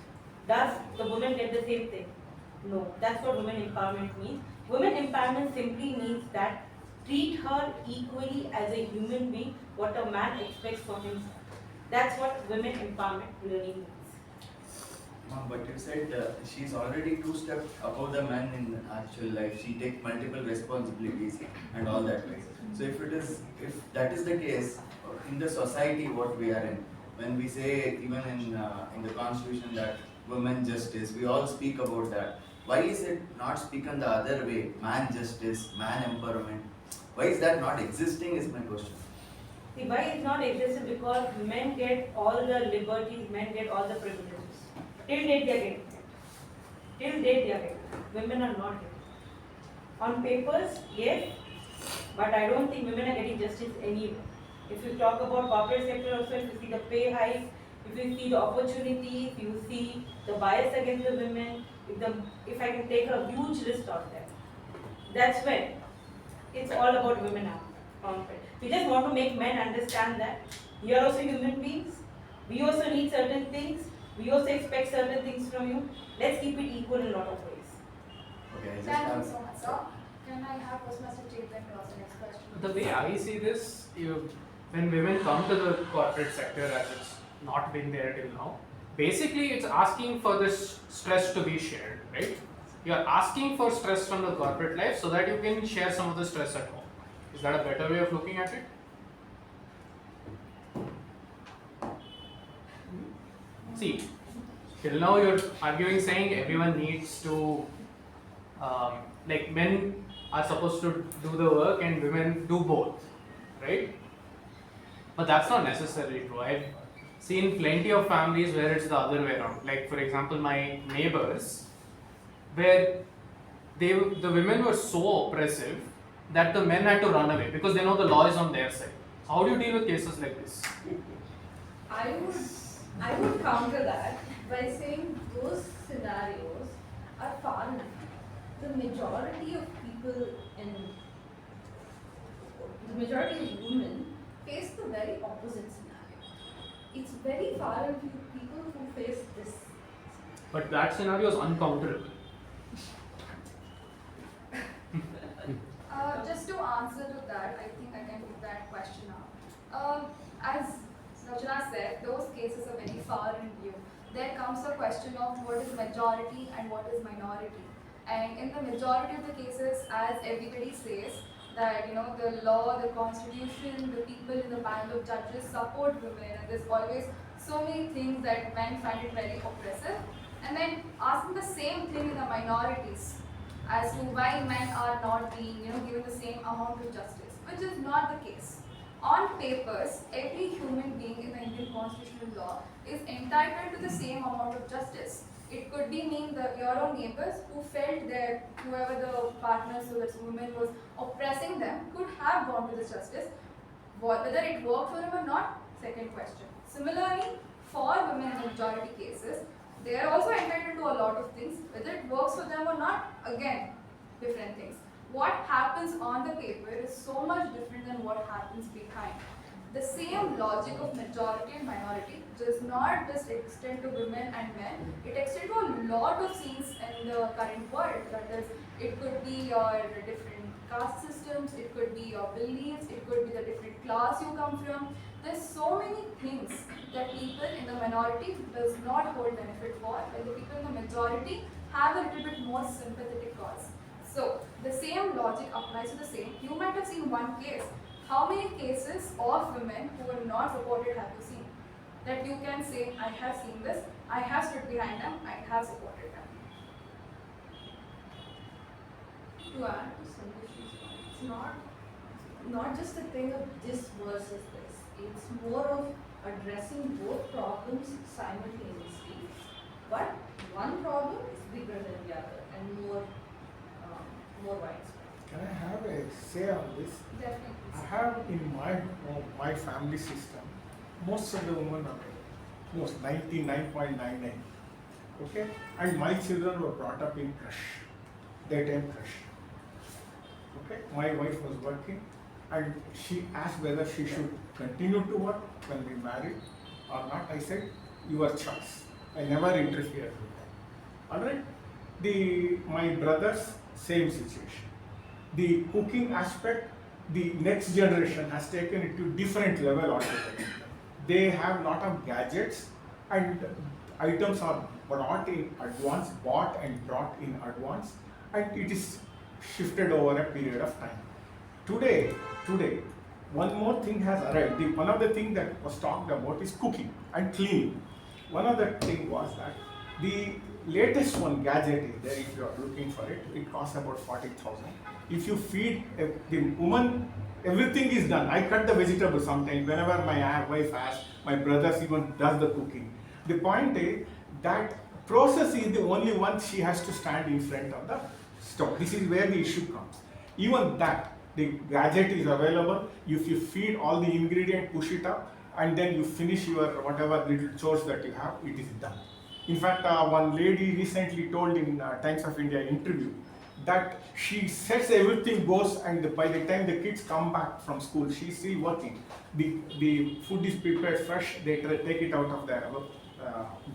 Does the woman get the same thing? No. That's what women empowerment means. Women empowerment simply means that treat her equally as a human being, what a man expects from himself. That's what women empowerment really means. But you said she's already two steps above the man in actual life. She takes multiple responsibilities and all that way. So if that is the case, in the society what we are in, when we say even in the constitution that women justice, we all speak about that. Why is it not spoken the other way? Man justice, man empowerment. Why is that not existing? Is my question. See, why it's not existing? Because men get all the liberties, men get all the privileges. Till date they are getting it. Till date they are getting it. Women are not getting it. On papers, yes, but I don't think women are getting justice anywhere. If you talk about corporate sector also, if you see the pay hike, if you see the opportunity, if you see the bias against the women, if I can take a huge list out there, that's when it's all about women now. We just want to make men understand that you are also human beings. We also need certain things. We also expect certain things from you. Let's keep it equal in a lot of ways. Okay, Thank you so much, sir. Can I have Toastmaster Chetan to ask the next question? The way I see this, when women come to the corporate sector, as it's not been there till now, basically it's asking for this stress to be shared, right? You are asking for stress from the corporate life so that you can share some of the stress at home. Is that a better way of looking at it? See, till now you're arguing saying everyone needs to, like men are supposed to do the work and women do both, right? But that's not necessarily true. I've seen plenty of families where it's the other way around. Like for example, my neighbors, where the women were so oppressive that the men had to run away because they know the law is on their side. How do you deal with cases like this? I would counter that by saying those scenarios are far enough. The majority of people the majority of women face the very opposite scenario. It's very far and few people who face this. But that scenario is uncounterable. Just to answer to that, I think I can put that question up. As Rachana said, those cases are very far in view. There comes a question of what is majority and what is minority. And in the majority of the cases, as everybody says, that the law, the constitution, the people in the panel of judges support women, and there's always so many things that men find it very oppressive. And then asking the same thing in the minorities as to why men are not being given the same amount of justice, which is not the case. On papers, every human being in the Indian constitutional law is entitled to the same amount of justice. It could be your own neighbors who felt that whoever the partner, so that woman was oppressing them, could have gone to the justice. Whether it worked for them or not, second question. Similarly, for women in the majority cases, they are also entitled to a lot of things. Whether it works for them or not, again, different things. What happens on the paper is so much different than what happens behind. The same logic of majority and minority does not just extend to women and men. It extends to a lot of scenes in the current world. That is, it could be your different caste systems, it could be your beliefs, it could be the different class you come from. There's so many things that people in the minority does not hold benefit for, while the people in the majority have a little bit more sympathetic cause. So the same logic applies to the same. You might have seen one case. How many cases of women who were not supported have you seen? That you can say, I have seen this, I have stood behind them, I have supported them. To add to Sindhushree's point, it's not just a thing of this versus this. It's more of addressing both problems simultaneously. But one problem is bigger than the other and more widespread. Can I have a say on this? Definitely. I have in my home, my family system, most of the women are most 99.99. Okay? And my children were brought up in crush, daytime crush. Okay? My wife was working and she asked whether she should continue to work when we married or not. I said, your choice. I never interfered with them. Alright? My brothers, same situation. The cooking aspect, the next generation has taken it to different level altogether. They have lot of gadgets and items are brought in advance, bought and brought in advance, and it is shifted over a period of time. Today, one more thing has arrived. One of the things that was talked about is cooking and cleaning. One other thing was that the latest one gadget is there. If you are looking for it, it costs about 40,000. If you feed the woman, everything is done. I cut the vegetables sometimes. Whenever my wife asks, my brothers even does the cooking. The point is that process is the only one she has to stand in front of the stove. This is where the issue comes. Even that, the gadget is available. If you feed all the ingredients, push it up, and then you finish your whatever little chores that you have, it is done. In fact, one lady recently told in Times of India interview that she sets everything goes, and by the time the kids come back from school, she's still working. The food is prepared fresh, they take it out of the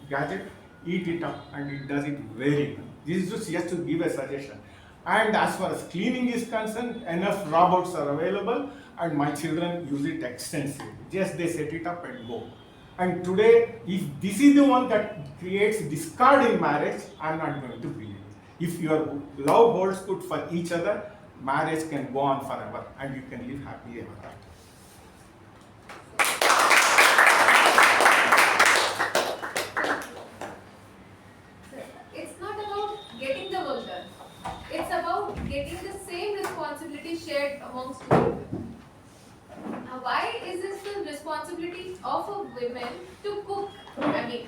gadget, eat it up, and it does it very well. This is just to give a suggestion. And as far as cleaning is concerned, enough robots are available, and my children use it extensively. Just they set it up and go. And today, if this is the one that creates discord in marriage, I'm not going to believe it. If your love holds good for each other, marriage can go on forever, and you can live happily ever after. It's not about getting the work done. It's about getting the same responsibility shared amongst two people. Now, why is this the responsibility of a woman to cook? I mean,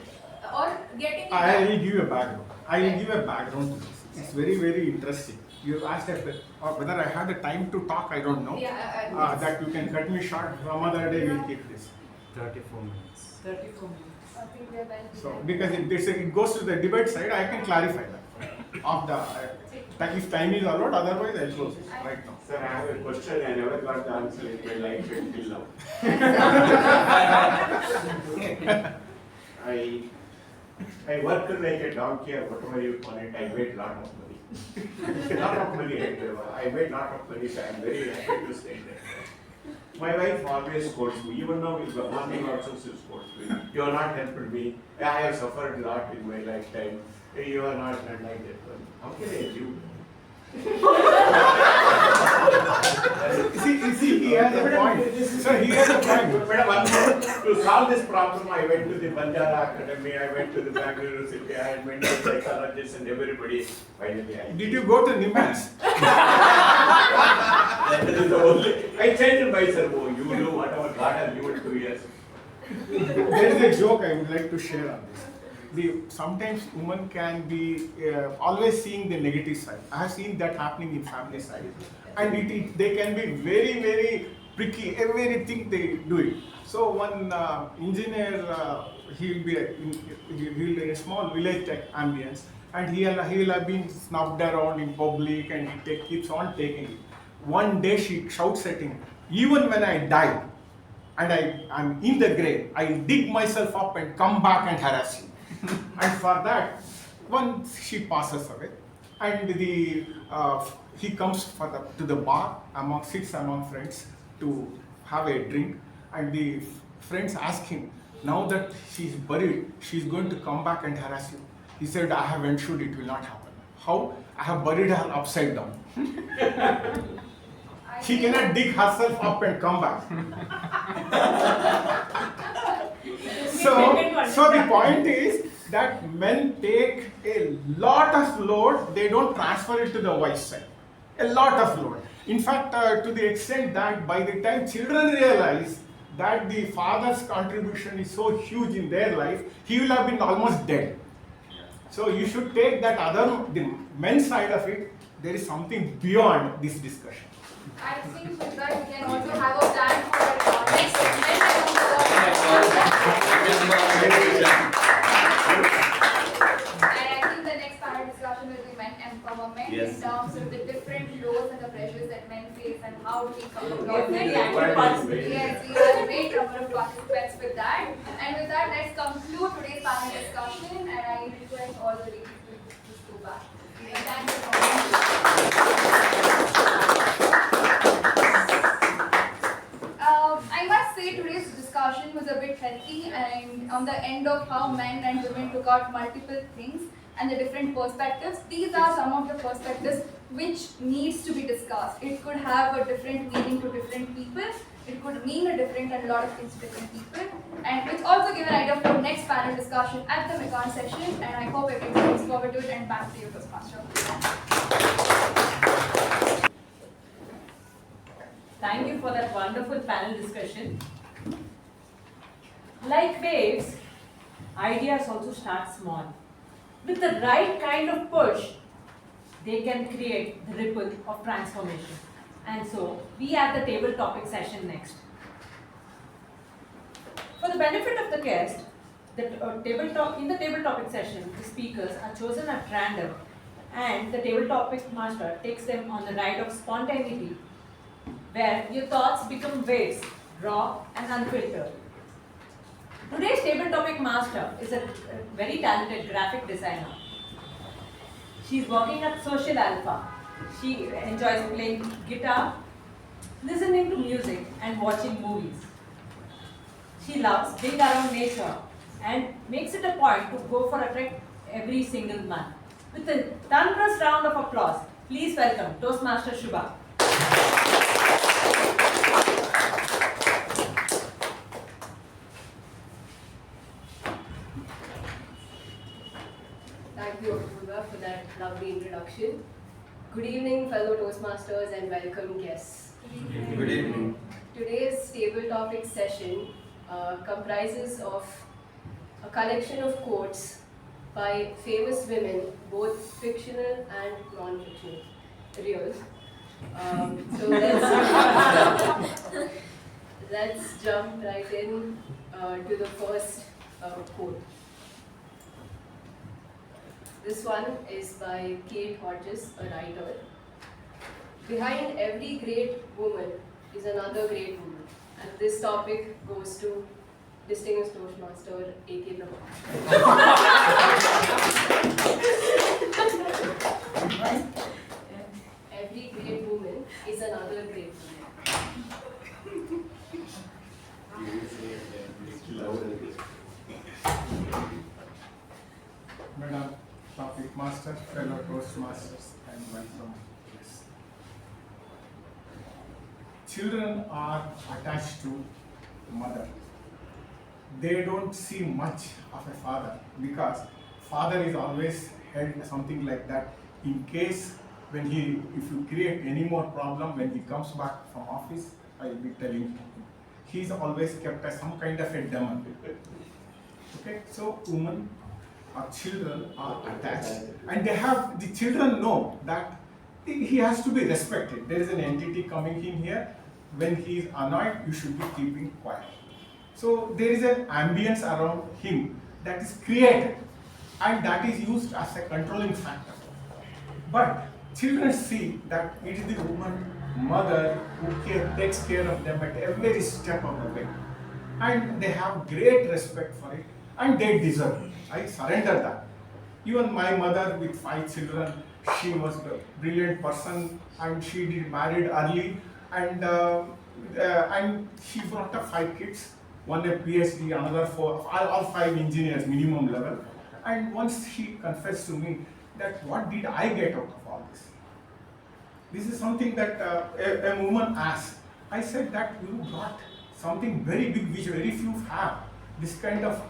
or getting it I will done? give you a background. I will give a background to this. It's very, very interesting. You asked whether I had the time to talk, I don't know. Yeah, that you can cut me short. Some other day we'll keep this. 34 minutes. 34 minutes. I think we are well. So, because it goes to the debate side, I can clarify that. If time is allowed, otherwise I'll close it right now. Sir, I have a question. I never got the answer in my life until now. I work like a donkey or whatever you call it. I made lot of money. Lot of money. I made lot of money, so I am very happy to say that. My wife always scolds me. Even now, in the morning also she scolds me. You are not helping me. I have suffered a lot in my lifetime. You are not like that one. How can I live? See, he has a point. Sir, he has a point. Madam, to solve this problem, I went to the Banjara Academy, I went to the Bangalore University, I went to psychologists and everybody. Finally, Did you go to Nimbus? That is the only. I changed myself. Oh, you do whatever God has given 2 years. There is a joke I would like to share on this. Sometimes women can be always seeing the negative side. I have seen that happening in family side, and they can be very, very pricky. Everything they do it. So one engineer, he'll be in a small village tech ambience, and he will have been snubbed around in public, and he keeps on taking it. One day she shouts at him, "Even when I die, and I'm in the grave, I'll dig myself up and come back and harass you." And for that, once she passes away, and he comes to the bar, sits among friends to have a drink, and the friends ask him, now that she's buried, she's going to come back and harass you. He said, I have ensured it will not happen. How? I have buried her upside down. She cannot dig herself up and come back. So the point is that men take a lot of load, they don't transfer it to the wife side. A lot of load. In fact, to the extent that by the time children realize that the father's contribution is so huge in their life, he will have been almost dead. So you should take that the men's side of it, there is something beyond this discussion. I think with that we can also have a plan for our next segment. And I think the next panel discussion will be men empowerment in terms of the different roles and the pressures that men face and how do we come across them. Yes, we have a great number of participants with that. And with that, let's conclude today's panel discussion. And I request all the ladies to just go back. Thank you so much. I must say today's discussion was a a bit healthy and on the end of how men and women took out multiple things and the different perspectives. These are some of the perspectives which needs to be discussed. It could have a different meaning to different people. It could mean a different and a lot of things to different people. And it's also given an idea for next panel discussion at the Mekon session. And I hope everyone looks forward to it. And back to you, Toastmaster. Thank you for that wonderful panel discussion. Like waves, ideas also start small. With the right kind of push, they can create the ripple of transformation. And so, we have the table topic session next. For the benefit of the guest, in the table topic session, the speakers are chosen at random and the table topic master takes them on the ride of spontaneity, where your thoughts become waves, raw and unfiltered. Today's table topic master is a very talented graphic designer. She is working at Social Alpha. She enjoys playing guitar, listening to music and watching movies. She loves being around nature and makes it a point to go for a trek every single month. With a thunderous round of applause, please welcome Toastmaster Shuba. Thank you, Apoorva, for that lovely introduction. Good evening, fellow Toastmasters, and welcome guests. Good evening. Today's table topic session comprises of a collection of quotes by famous women, both fictional and non-fictional, real. So let's jump right in to the first quote. This one is by Kate Hodges, a writer. Behind every great woman is another great woman. And this topic goes to distinguished Toastmaster K Prabhakara. Every great woman is another great woman. Madam Topic Master, fellow Toastmasters, and welcome. Yes. Children are attached to mother. They don't see much of a father because father is always held something like that in case when if you create any more problem when he comes back from office, I will be telling him. He's always kept as some kind of a demon. Okay, so women or children are attached and the children know that he has to be respected. There is an entity coming in here. When he is annoyed, you should be keeping quiet. So there is an ambience around him that is created and that is used as a controlling factor. But children see that it is the woman, mother, who takes care of them at every step of the way. And they have great respect for it and they deserve it. I surrender that. Even my mother with 5 children, she was a brilliant person and she married early and she brought up 5 kids, one a PhD, another 4, all 5 engineers minimum level. And once she confessed to me that what did I get out of all this? This is something that a woman asked. I said that you brought something very big which very few have. This kind of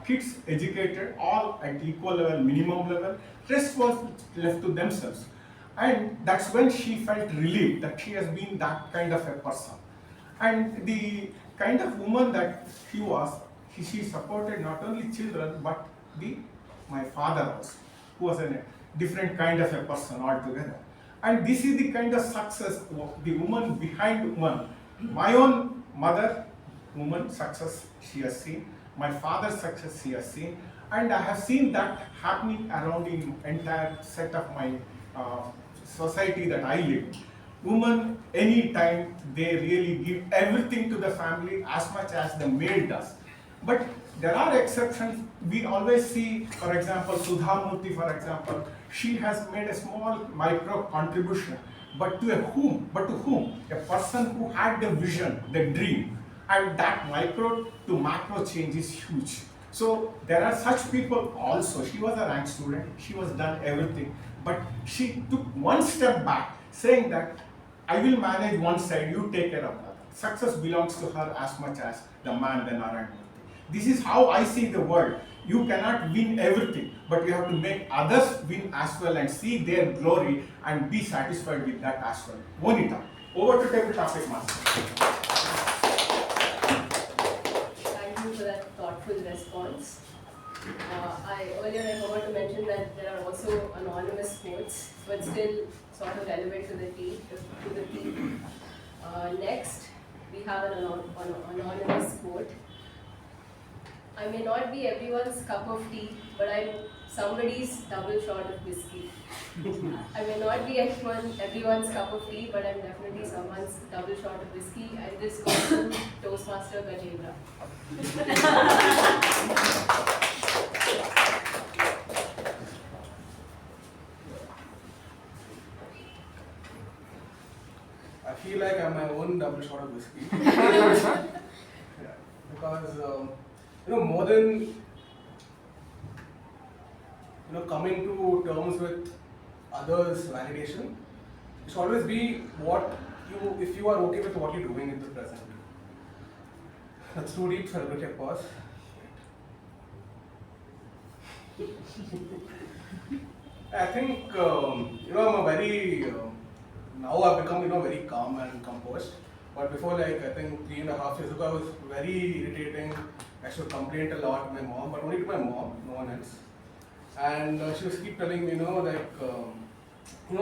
kids educated all at equal level, minimum level, rest was left to themselves. And that's when she felt relieved that she has been that kind of a person. And the kind of woman that she was, she supported not only children but my father also, who was a different kind of a person altogether. And this is the kind of success, the woman behind woman. My own mother, woman success she has seen, my father's success she has seen, and I have seen that happening around in entire set of my society that I live. Women, anytime they really give everything to the family as much as the male does. But there are exceptions. We always see, for example, Sudha Murthy, for example, she has made a small micro contribution. But to whom? A person who had the vision, the dream. And that micro to macro change is huge. So there are such people also. She was a rank student, she was done everything, but she took one step back, saying that I will manage one side, you take care of the other. Success belongs to her as much as the man, the Narayan Murthy. This is how I see the world. You cannot win everything, but you have to make others win as well and see their glory and be satisfied with that as well. Bonita, over to table topic master. Thank you for that thoughtful response. Earlier I forgot to mention that there are also anonymous quotes, but still sort of relevant to the theme. Next, we have an anonymous quote. I may not be everyone's cup of tea, but I'm somebody's double shot of whiskey. I may not be everyone's cup of tea, but I'm definitely someone's double shot of whiskey, and this goes to Toastmaster Gajendra. I feel like I'm my own double shot of whiskey. Yeah, because more than coming to terms with others' validation, it should always be if you are okay with what you're doing in the present. That's too deep, so I'll take a pause. I think I'm a very now I've become very calm and composed. But before, I think 3.5 years ago, I was very irritating. I should complain a lot to my mom, but only to my mom, no one else. And she was keep telling me,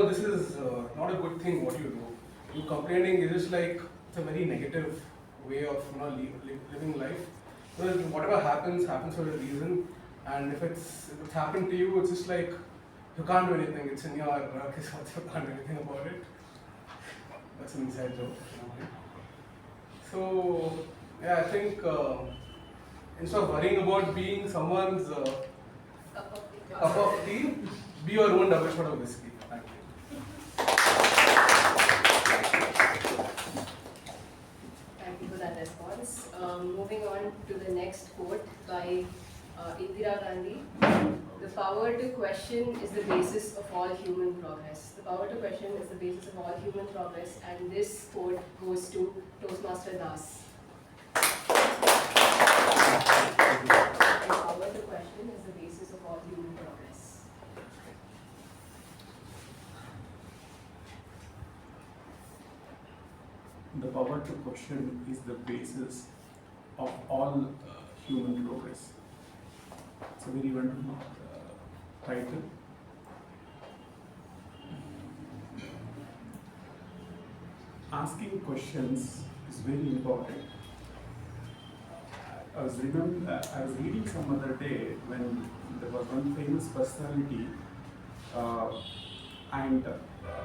this is not a good thing what you do. You complaining is just like it's a very negative way of living life. Because whatever happens for a reason, and if it's happened to you, it's just like you can't do anything. It's in your case, you can't do anything about it. That's an inside joke. So, yeah, I think instead of worrying about being someone's cup of tea, be your own double shot of whiskey. Thank you. Thank you for that response. Moving on to the next quote by Indira Gandhi. The power to question is the basis of all human progress. The power to question is the basis of all human progress, and this quote goes to Toastmaster Das. The power to question is the basis of all human progress. The power to question is the basis of all human progress. It's a very wonderful title. Asking questions is very important. I was reading some other day when there was one famous personality, and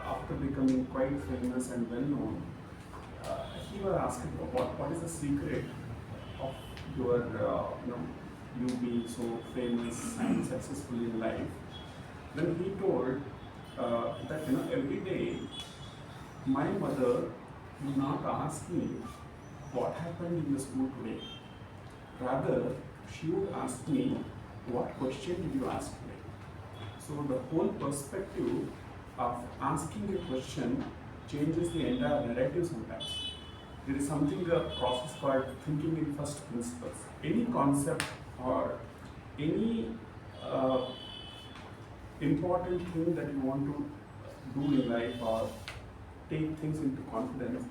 after becoming quite famous and well known, he was asking what is the secret of your you being so famous and successful in life. Then he told that every day my mother would not ask me what happened in the school today. Rather, she would ask me, what question did you ask today? So the whole perspective of asking a question changes the entire narrative sometimes. There is something, a process called thinking in first principles. Any concept or any important thing that you want to do in life or take things into confidence,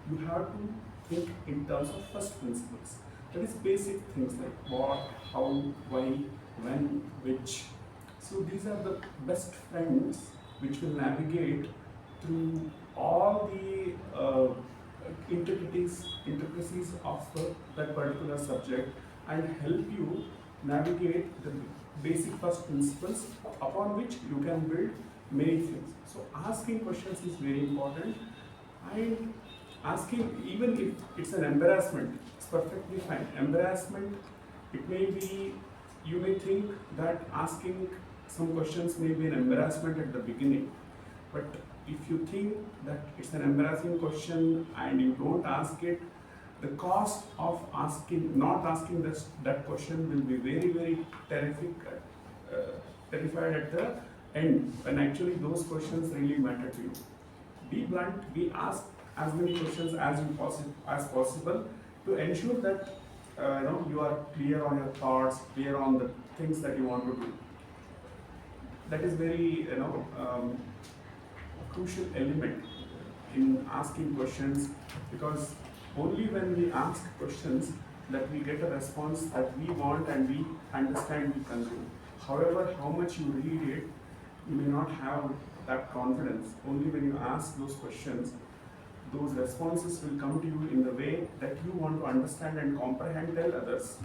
you have to think in terms of first principles. That is basic things like what, how, why, when, which. So these are the best friends which will navigate through all the intricacies of that particular subject and help you navigate the basic first principles upon which you can build many things. So asking questions is very important, and asking, even if it's an embarrassment, it's perfectly fine. Embarrassment, it may be, you may think that asking some questions may be an embarrassment at the beginning, but if you think that it's an embarrassing question and you don't ask it, the cost of not asking that question will be very, very terrified at the end, when actually those questions really matter to you. Be blunt, be asked as many questions as possible to ensure that you are clear on your thoughts, clear on the things that you want to do. That is very crucial element in asking questions, because only when we ask questions that we get a response that we want and we understand, we consume. However, how much you read it, you may not have that confidence. Only when you ask those questions, those responses will come to you in the way that you want to understand and comprehend, tell others.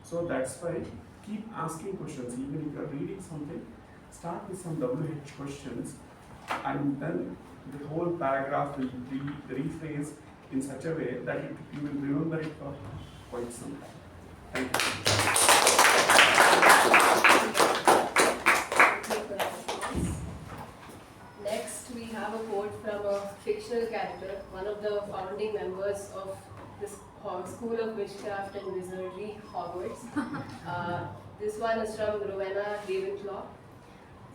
So that's why keep asking questions. Even if you are reading something, start with some WH questions, and then the whole paragraph will be rephrased in such a way that you will remember it for quite some time. Thank you. Next, we have a quote from a fictional character, one of the founding members of this School of Witchcraft and Wizardry, Hogwarts. This one is from Rowena Ravenclaw.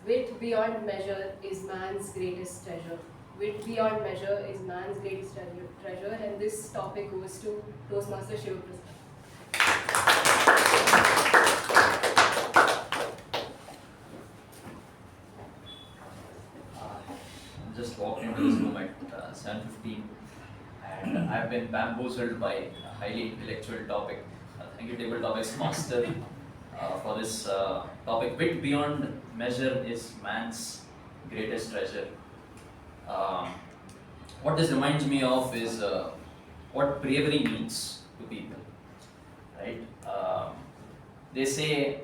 Wit beyond measure is man's greatest treasure. Wit beyond measure is man's greatest treasure, and this topic goes to Toastmaster Shivaprasad. Just walked into this room at 7:15, and I've been bamboozled by a highly intellectual topic. Thank you, Table Topics Master, for this topic. Wit beyond measure is man's greatest treasure. What this reminds me of is what bravery means to people, right? They say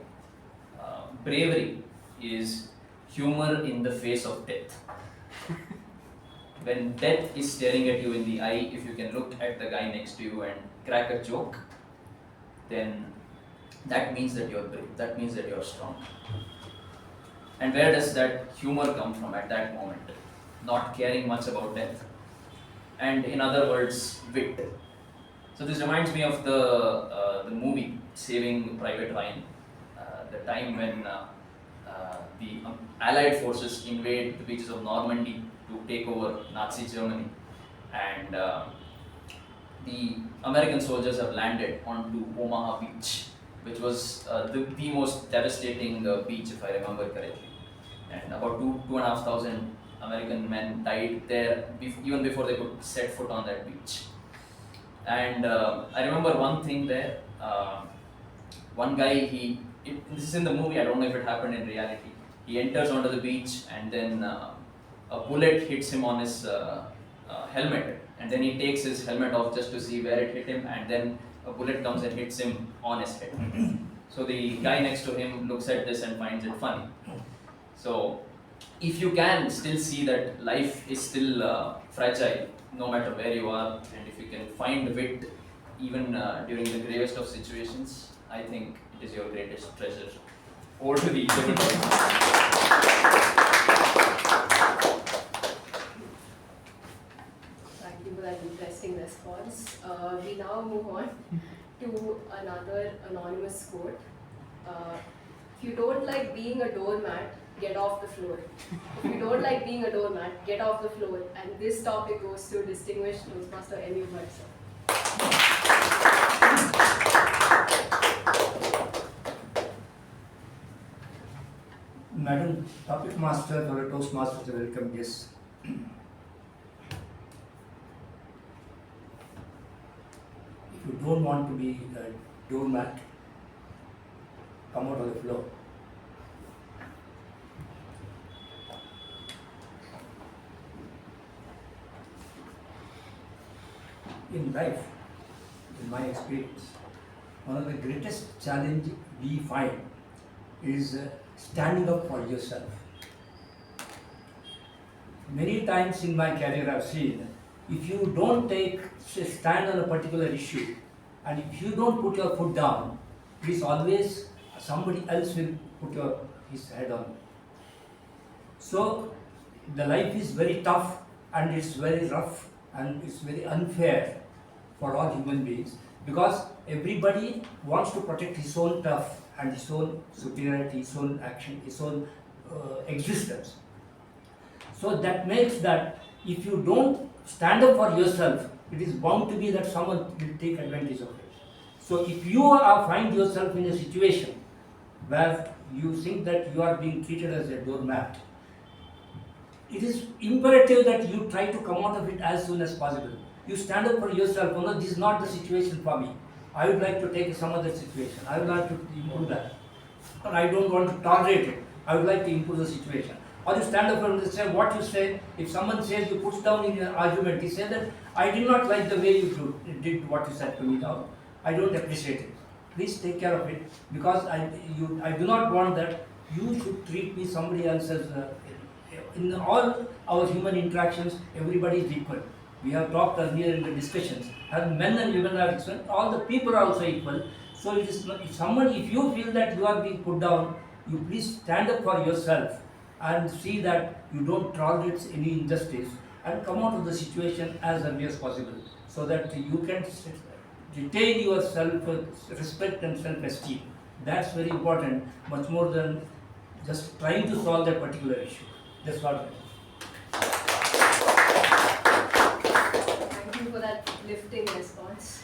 bravery is humor in the face of death. When death is staring at you in the eye, if you can look at the guy next to you and crack a joke, then that means that you're brave, that means that you're strong. And where does that humor come from at that moment? Not caring much about death. And in other words, wit. So this reminds me of the movie Saving Private Ryan, the time when the Allied forces invade the beaches of Normandy to take over Nazi Germany, and the American soldiers have landed onto Omaha Beach, which was the most devastating beach, if I remember correctly. And about 2,500 American men died there even before they could set foot on that beach. And I remember one thing there. One guy, this is in the movie, I don't know if it happened in reality. He enters onto the beach, and then a bullet hits him on his helmet, and then he takes his helmet off just to see where it hit him, and then a bullet comes and hits him on his head. So the guy next to him looks at this and finds it funny. So if you can still see that life is still fragile, no matter where you are, and if you can find wit even during the gravest of situations, I think it is your greatest treasure. Over to the table. Thank you for that interesting response. We now move on to another anonymous quote. If you don't like being a doormat, get off the floor. If you don't like being a doormat, get off the floor. And this topic goes to distinguished Toastmaster U Bhat. Madam Topic Master or a Toastmasters, welcome guests. If you don't want to be a doormat, come out of the floor. In life, in my experience, one of the greatest challenge we find is standing up for yourself. Many times in my career I've seen, if you don't stand on a particular issue, and if you don't put your foot down, it is always somebody else will put his head on. So the life is very tough, and it's very rough, and it's very unfair. for all human beings, because everybody wants to protect his own turf and his own superiority, his own action, his own existence. So that makes that if you don't stand up for yourself, it is bound to be that someone will take advantage of it. So if you find yourself in a situation where you think that you are being treated as a doormat, it is imperative that you try to come out of it as soon as possible. You stand up for yourself. Oh, no, this is not the situation for me. I would like to take some other situation. I would like to improve that. Or I don't want to tolerate it. I would like to improve the situation. Or you stand up and say what you say. If someone says you push down in your argument, he said that I did not like the way you did what you said to me now. I don't appreciate it. Please take care of it, because I do not want that you should treat me somebody else as in all our human interactions, everybody is equal. We have talked earlier in the discussions, and men and women are equal, all the people are also equal. So it is not, if you feel that you are being put down, you please stand up for yourself and see that you don't tolerate any injustice and come out of the situation as early as possible, so that you can retain your self-respect and self-esteem. That's very important, much more than just trying to solve that particular issue. That's what I Thank you for that lifting response.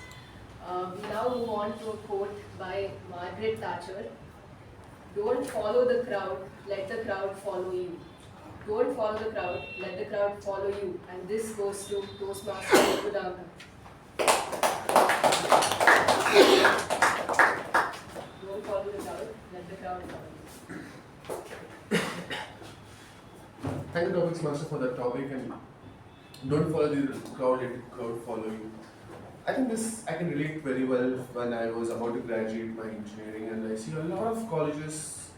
We now move on to a quote by Margaret Thatcher. Don't follow the crowd, let the crowd follow you. Don't follow the crowd, let the crowd follow you. And this goes to Toastmasters Udanka. Don't follow the crowd, let the crowd follow you. Thank you, Toastmaster, for that topic, and don't follow the crowd, let the crowd follow you. I think this I can relate very well when I was about to graduate my engineering, and I see a lot of colleges,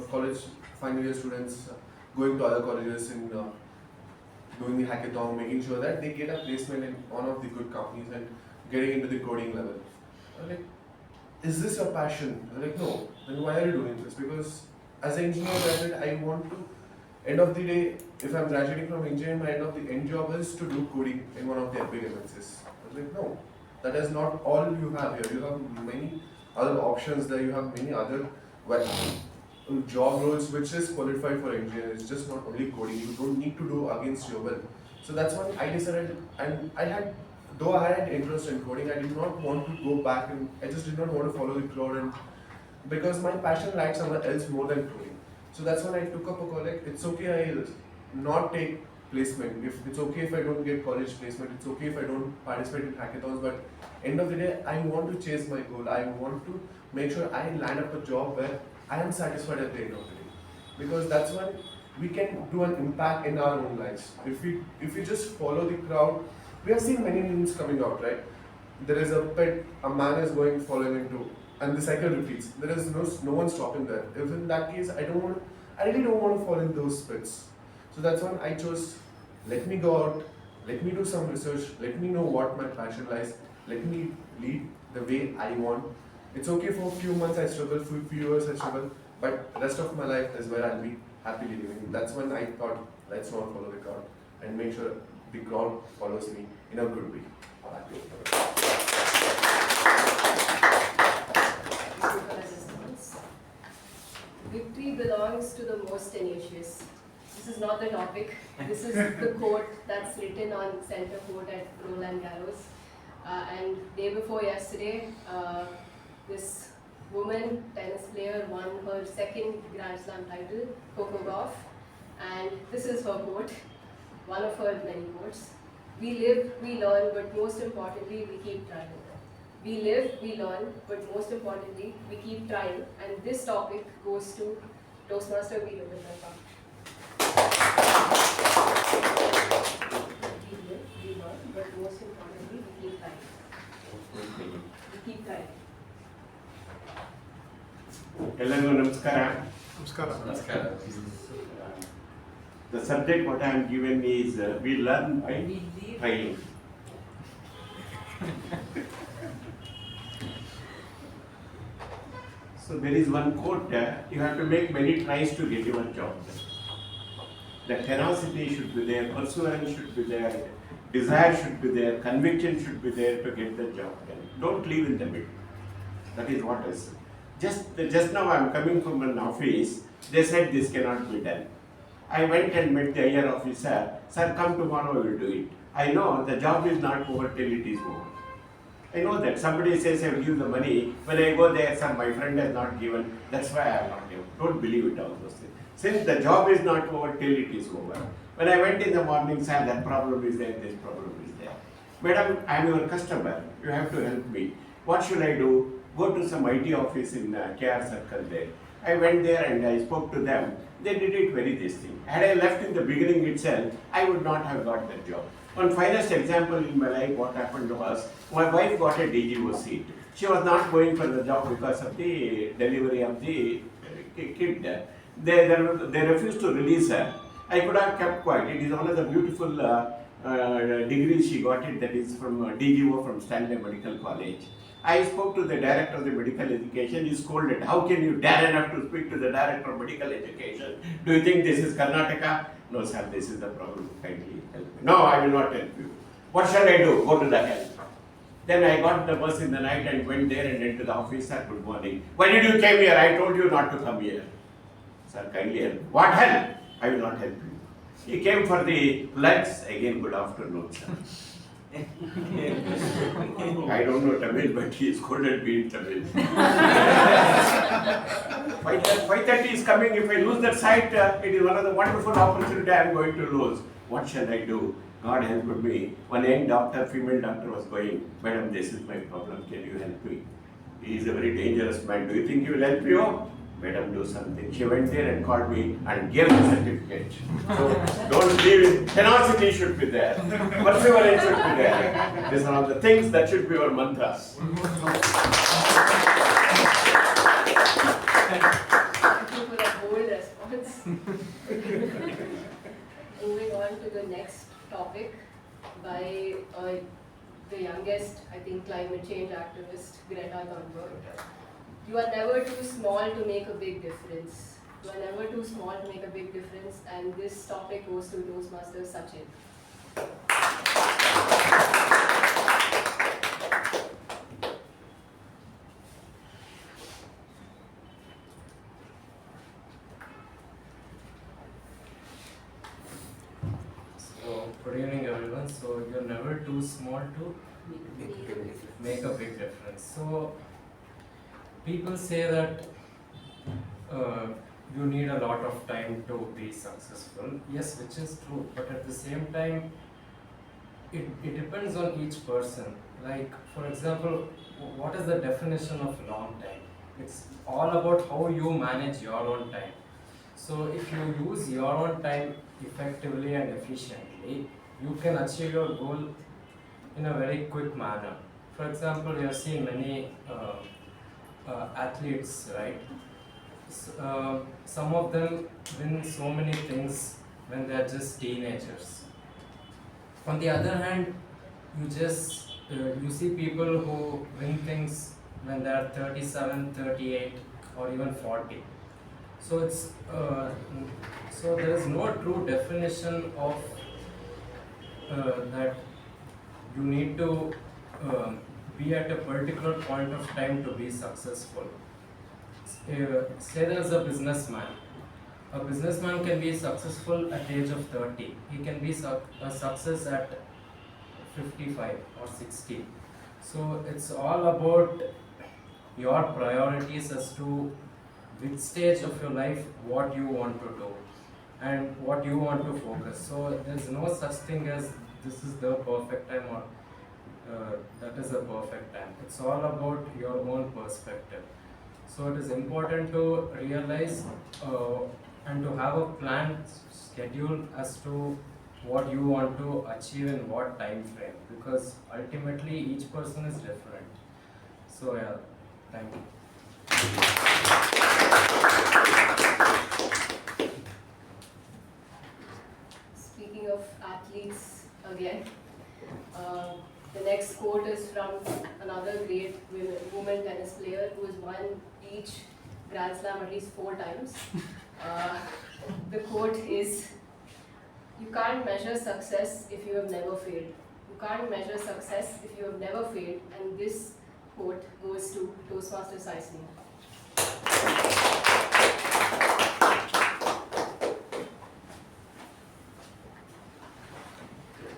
college final year students going to other colleges and doing the hackathon, making sure that they get a placement in one of the good companies and getting into the coding level. I'm like, is this your passion? I'm like, no. Then why are you doing this? Because as an engineer graduate, I want to. End of the day, if I'm graduating from engineering, my end job is to do coding in one of the big MNCs. I was like, no, that is not all you have here. You have many other options there. You have many other job roles which is qualified for engineers. It's just not only coding. You don't need to do against your will. So that's why I decided, and though I had interest in coding, I did not want to go back, and I just did not want to follow the crowd, and because my passion lies somewhere else more than coding. So that's when I took up a call, like, it's okay I'll not take placement. If it's okay if I don't get college placement, it's okay if I don't participate in hackathons, but end of the day, I want to chase my goal. I want to make sure I land up a job where I am satisfied at the end of the day. Because that's when we can do an impact in our own lives. If we just follow the crowd, we have seen many memes coming out, right? There is a pit, a man is falling into, and the cycle repeats. There is no one stopping there. If in that case, I really don't want to fall in those pits. So that's when I chose, let me go out, let me do some research, let me know what my passion lies, let me lead the way I want. It's okay for a few months I struggle, for a few years I struggle, but the rest of my life is where I'll be happily living. That's when I thought, let's not follow the crowd and make sure the crowd follows me in a good way. Victory belongs to the most tenacious. This is not the topic. This is the quote that's written on center court at Roland Garros. And day before yesterday, this woman, tennis player, won her second Grand Slam title, Coco Gauff. And this is her quote, one of her many quotes. We live, we learn, but most importantly, we keep trying. We live, we learn, but most importantly, we keep trying. And this topic goes to Toastmaster Veerabhadrappa. We live, we learn, but most importantly, we keep trying. We keep trying. Hello, namaskara. Namaskara. The subject what I am given is we learn by trying. So there is one quote, you have to make many tries to get your job. The tenacity should be there, perseverance should be there, desire should be there, conviction should be there to get the job done. Don't leave in the middle. That is what I said. Just now I am coming from an office, they said this cannot be done. I went and met the IR officer, sir, come tomorrow, we will do it. I know the job is not over till it is over. I know that. Somebody says I will give the money. When I go there, sir, my friend has not given, that's why I have not given. Don't believe it, all those things. Since the job is not over till it is over. When I went in the morning, sir, that problem is there, this problem is there. Madam, I am your customer, you have to help me. What should I do? Go to some IT office in KR Circle there. I went there and I spoke to them. They did it very this thing. Had I left in the beginning itself, I would not have got that job. One finest example in my life, what happened was, my wife got a DGO seat. She was not going for the job because of the delivery of the kid. They refused to release her. I could have kept quiet. It is one of the beautiful degrees she got it, that is from DGO from Stanley Medical College. I spoke to the director of the medical education. He scolded, how can you dare enough to speak to the director of medical education? Do you think this is Karnataka? No, sir, this is the problem. Kindly help me. No, I will not help you. What shall I do? Go to the hell. Then I got the bus in the night and went there and went to the office. Sir, good morning. Why did you come here? I told you not to come here. Sir, kindly help. What hell? I will not help you. He came for the lunch. Again, good afternoon, sir. I don't know Tamil, but he scolded me in Tamil. 5:30 is coming. If I lose that site, it is one of the wonderful opportunities I am going to lose. What shall I do? God help me. One young doctor, female doctor was going, Madam, this is my problem. Can you help me? He is a very dangerous man. Do you think he will help you? Madam, do something. She went there and called me and gave the certificate. So don't leave it. Tenacity should be there. Perseverance should be there. These are all the things that should be your mantras. Thank you for that bold response. Moving on to the next topic by the youngest, I think, climate change activist, Greta Thunberg. You are never too small to make a big difference. You are never too small to make a big difference, and this topic goes to Toastmasters Sachin. So, good evening everyone. So, you're never too small to make a big difference. So, people say that you need a lot of time to be successful. Yes, which is true, but at the same time, it depends on each person. Like, for example, what is the definition of long time? It's all about how you manage your own time. So, if you use your own time effectively and efficiently, you can achieve your goal in a very quick manner. For example, you have seen many athletes, right? Some of them win so many things when they are just teenagers. On the other hand, you see people who win things when they are 37, 38, or even 40. So so there is no true definition of that you need to be at a particular point of time to be successful. Say there is a businessman. A businessman can be successful at the age of 30. He can be a success at 55 or 60. So it's all about your priorities as to which stage of your life, what you want to do and what you want to focus. So there's no such thing as this is the perfect time or that is the perfect time. It's all about your own perspective. So it is important to realize and to have a planned schedule as to what you want to achieve in what time frame, because ultimately each person is different. So yeah, thank you. Speaking of athletes again, the next quote is from another great women tennis player who has won each Grand Slam at least 4 times. The quote is, "You can't measure success if you have never failed." You can't measure success if you have never failed, and this quote goes to Toastmaster Sai Snehal.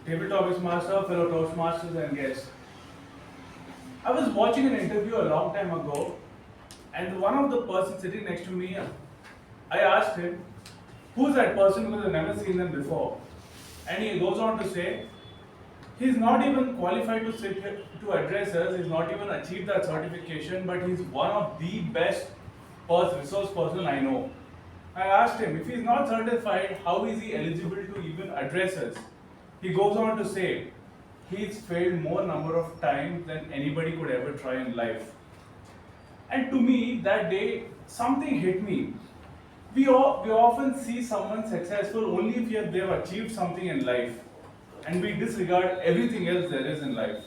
Tabletop Toastmaster, fellow Toastmasters and guests. I was watching an interview a long time ago, and one of the persons sitting next to me, I asked him, who's that person, because I've never seen them before. And he goes on to say, he's not even qualified to sit here to address us, he's not even achieved that certification, but he's one of the best resource person I know. I asked him, if he's not certified, how is he eligible to even address us? He goes on to say, he's failed more number of times than anybody could ever try in life. And to me, that day, something hit me. We often see someone successful only if they've achieved something in life, and we disregard everything else there is in life.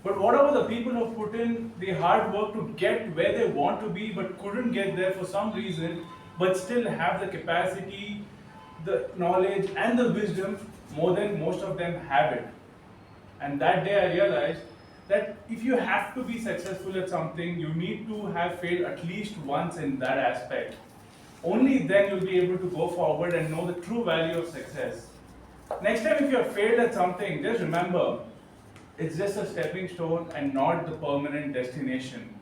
But what about the people who put in the hard work to get where they want to be but couldn't get there for some reason, but still have the capacity, the knowledge and the wisdom more than most of them have it? And that day I realized that if you have to be successful at something, you need to have failed at least once in that aspect. Only then you'll be able to go forward and know the true value of success. Next time if you have failed at something, just remember, it's just a stepping stone and not the permanent destination.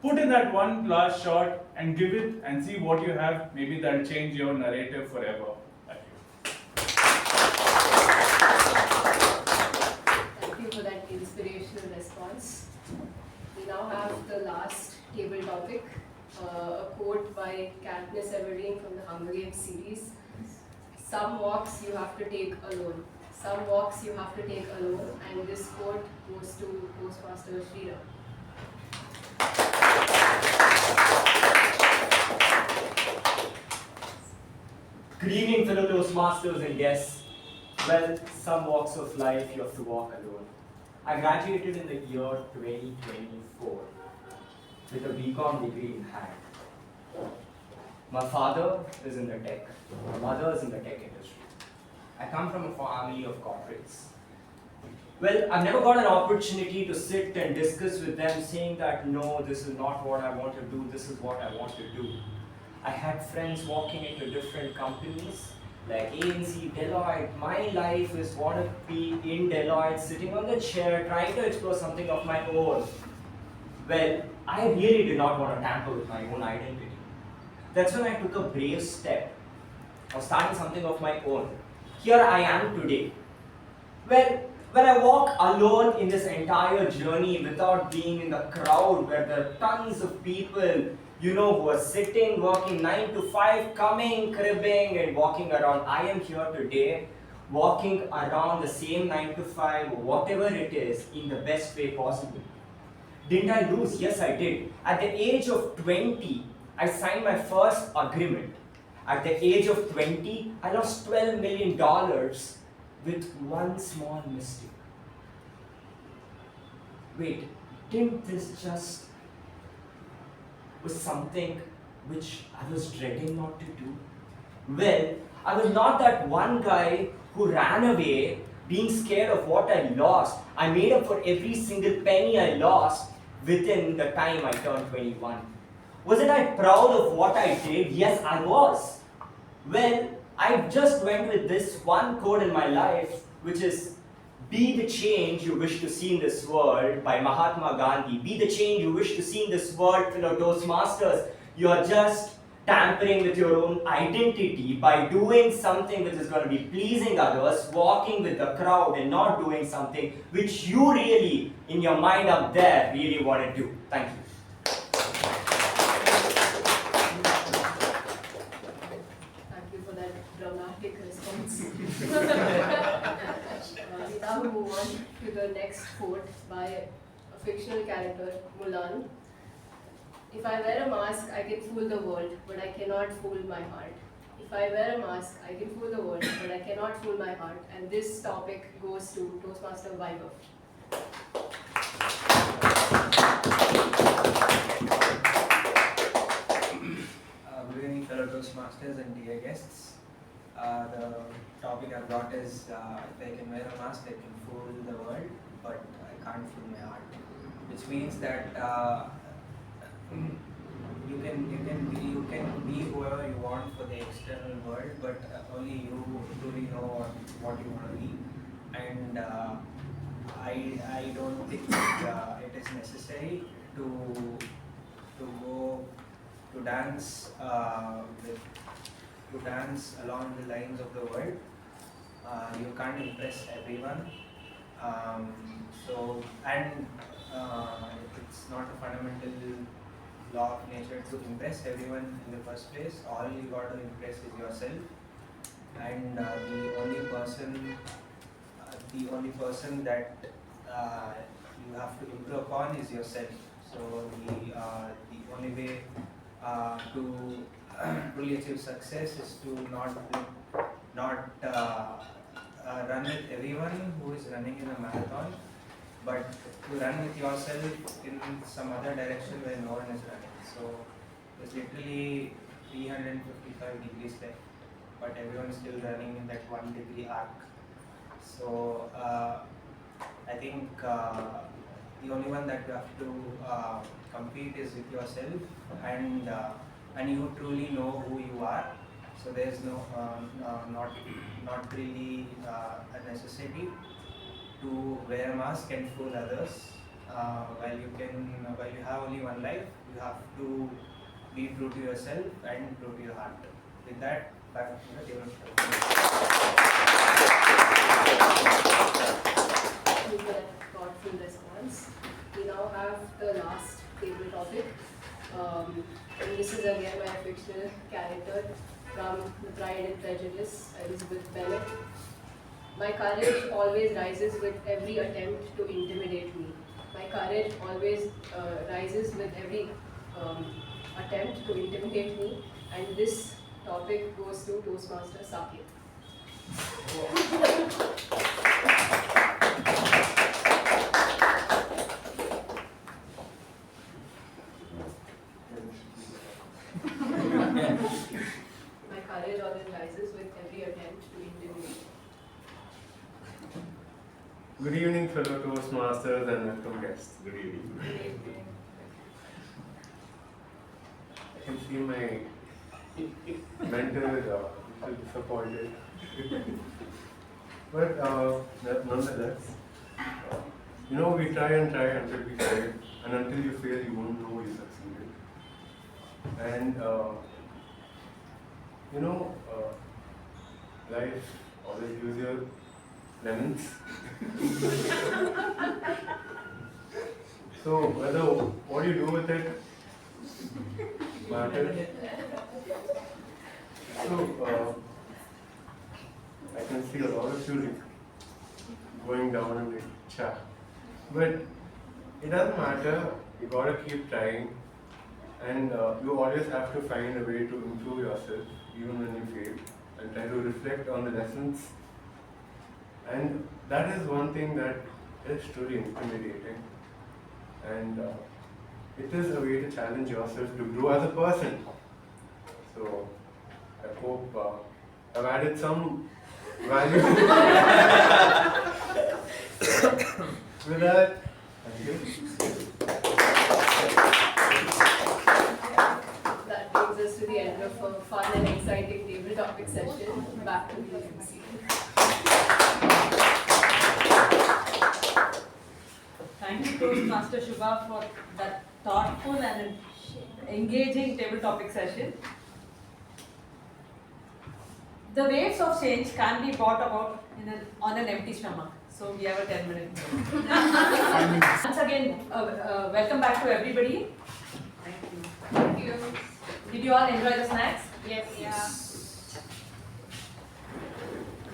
Put in that one last shot and give it and see what you have. Maybe that'll change your narrative forever. Thank you for that inspirational response. We now have the last table topic, a quote by Katniss Everdeen from the Hunger Games series. Some walks you have to take alone. Some walks you have to take alone. And this quote goes to Toastmaster Sriram. Good evening, fellow Toastmasters and guests. Well, some walks of life you have to walk alone. I graduated in the year 2024 with a BCom degree in hand. My father is in the tech, my mother is in the tech industry. I come from a family of corporates. Well, I've never got an opportunity to sit and discuss with them saying that no, this is not what I want to do, this is what I want to do. I had friends walking into different companies like ANC, Deloitte. My life is want to be in Deloitte, sitting on the chair, trying to explore something of my own. Well, I really did not want to tamper with my own identity. That's when I took a brave step of starting something of my own. Here I am today. Well, when I walk alone in this entire journey without being in the crowd where there are tons of people, who are sitting, working 9 to 5, coming, cribbing and walking around. I am here today, walking around the same 9 to 5, whatever it is, in the best way possible. Didn't I lose? Yes, I did. At the age of 20, I signed my first agreement. At the age of 20, I lost $12 million with one small mistake. Wait, didn't this just was something which I was dreading not to do? Well, I was not that one guy who ran away being scared of what I lost. I made up for every single penny I lost within the time I turned 21. Wasn't I proud of what I did? Yes, I was. Well, I just went with this one quote in my life, which is, be the change you wish to see in this world, by Mahatma Gandhi. Be the change you wish to see in this world, fellow Toastmasters. You are just tampering with your own identity by doing something which is going to be pleasing others, walking with the crowd and not doing something which you really, in your mind up there, really want to do. Thank you. Thank you for that dramatic response. We now move on to the next quote by a fictional character, Mulan. If I wear a mask, I can fool the world, but I cannot fool my heart. If I wear a mask, I can fool the world, but I cannot fool my heart. And this topic goes to Toastmaster Vaibhav. Good evening, fellow Toastmasters and dear guests. The topic I've got is if I can wear a mask, I can fool the world, but I can't fool my heart. Which means that you can be whoever you want for the external world, but only you truly know what you want to be. And I don't think that, it is necessary to go to dance to dance along the lines of the world. You can't impress everyone. It's not a fundamental law of nature to impress everyone in the first place. All you got to impress is yourself, and the only person that you have to improve upon is yourself. So the only way to truly achieve success is to not run with everyone who is running in a marathon, but to run with yourself in some other direction where no one is running. So there's literally 355 degrees left, but everyone is still running in that 1 degree arc. So I think the only one that you have to compete is with yourself, and you truly know who you are. So there's not really a necessity to wear a mask and fool others. While you have only one life, you have to be true to yourself and true to your heart. With that, back to the table. Thank you for that thoughtful response. We now have the last table topic. And this is again my fictional character from The Pride and Prejudice, Elizabeth Bennet. My courage always rises with every attempt to intimidate me. My courage always rises with every attempt to intimidate me. And this topic goes to Toastmaster Saketh. My courage always rises with every attempt to intimidate. Good evening, fellow Toastmasters and welcome guests. Good evening. I can see my mentor is a little disappointed. But nonetheless, we try until we fail, and until you fail, you won't know you succeeded. And life always gives you lemons. So whether what you do with it matters. So I can see a lot of you going down in the chat, but it doesn't matter. You gotta keep trying, and you always have to find a way to improve yourself, even when you fail, and try to reflect on the lessons. And that is one thing that is truly intimidating, and it is a way to challenge yourself to grow as a person. So I hope I've added some value. With that, thank you. That brings us to the end of a fun and exciting table topic session. Back to the MC. Thank you, Toastmaster Shuba, for that thoughtful and engaging table topic session. The waves of change can be brought about on an empty stomach. So we have a 10-minute break. Once again, welcome back to everybody. Thank you. Thank you. Did you all enjoy the snacks? Yes. Yeah.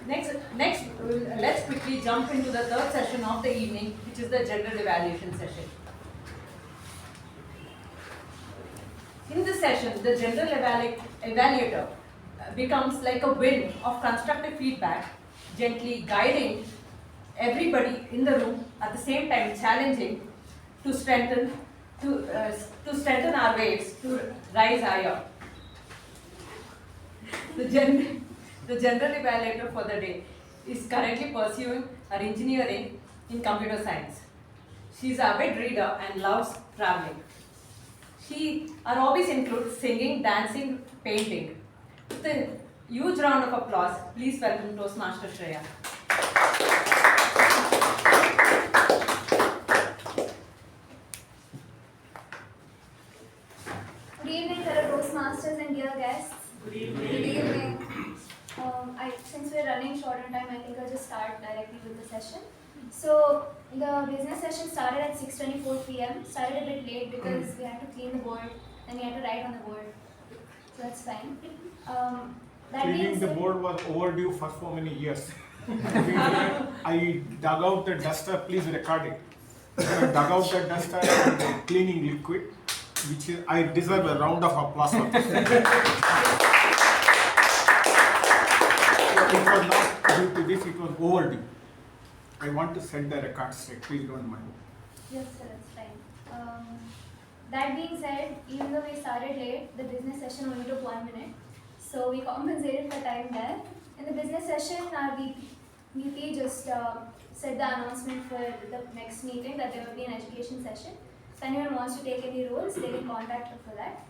Next, let's quickly jump into the third session of the evening, which is the general evaluation session. In this session, the general evaluator becomes like a wind of constructive feedback, gently guiding everybody in the room, at the same time challenging to strengthen our waves to rise higher. The the general evaluator for the day, is currently pursuing her engineering in computer science. She is an avid reader and loves traveling. Her hobbies include singing, dancing, painting. With a huge round of applause, please welcome Toastmaster Shreya. Good evening, fellow Toastmasters and dear guests. Good evening. Good evening. Since we're running short on time, I think I'll just start directly with the session. So the business session started at 6:24 p.m. Started a bit late because we had to clean the board and we had to write on the board. So that's fine. Cleaning the board was overdue for so many years. I dug out the duster, please record it. I dug out the duster and the cleaning liquid, which is, I deserve a round of applause for this. It was not due to this, it was overdue. I want to set the record straight, please don't mind. Yes, sir, that's fine. That being said, even though we started late, the business session only took 1 minute. So we compensated for time there. In the business session, our VP just said the announcement for the next meeting that there will be an education session. If anyone wants to take any roles, they can contact her for that.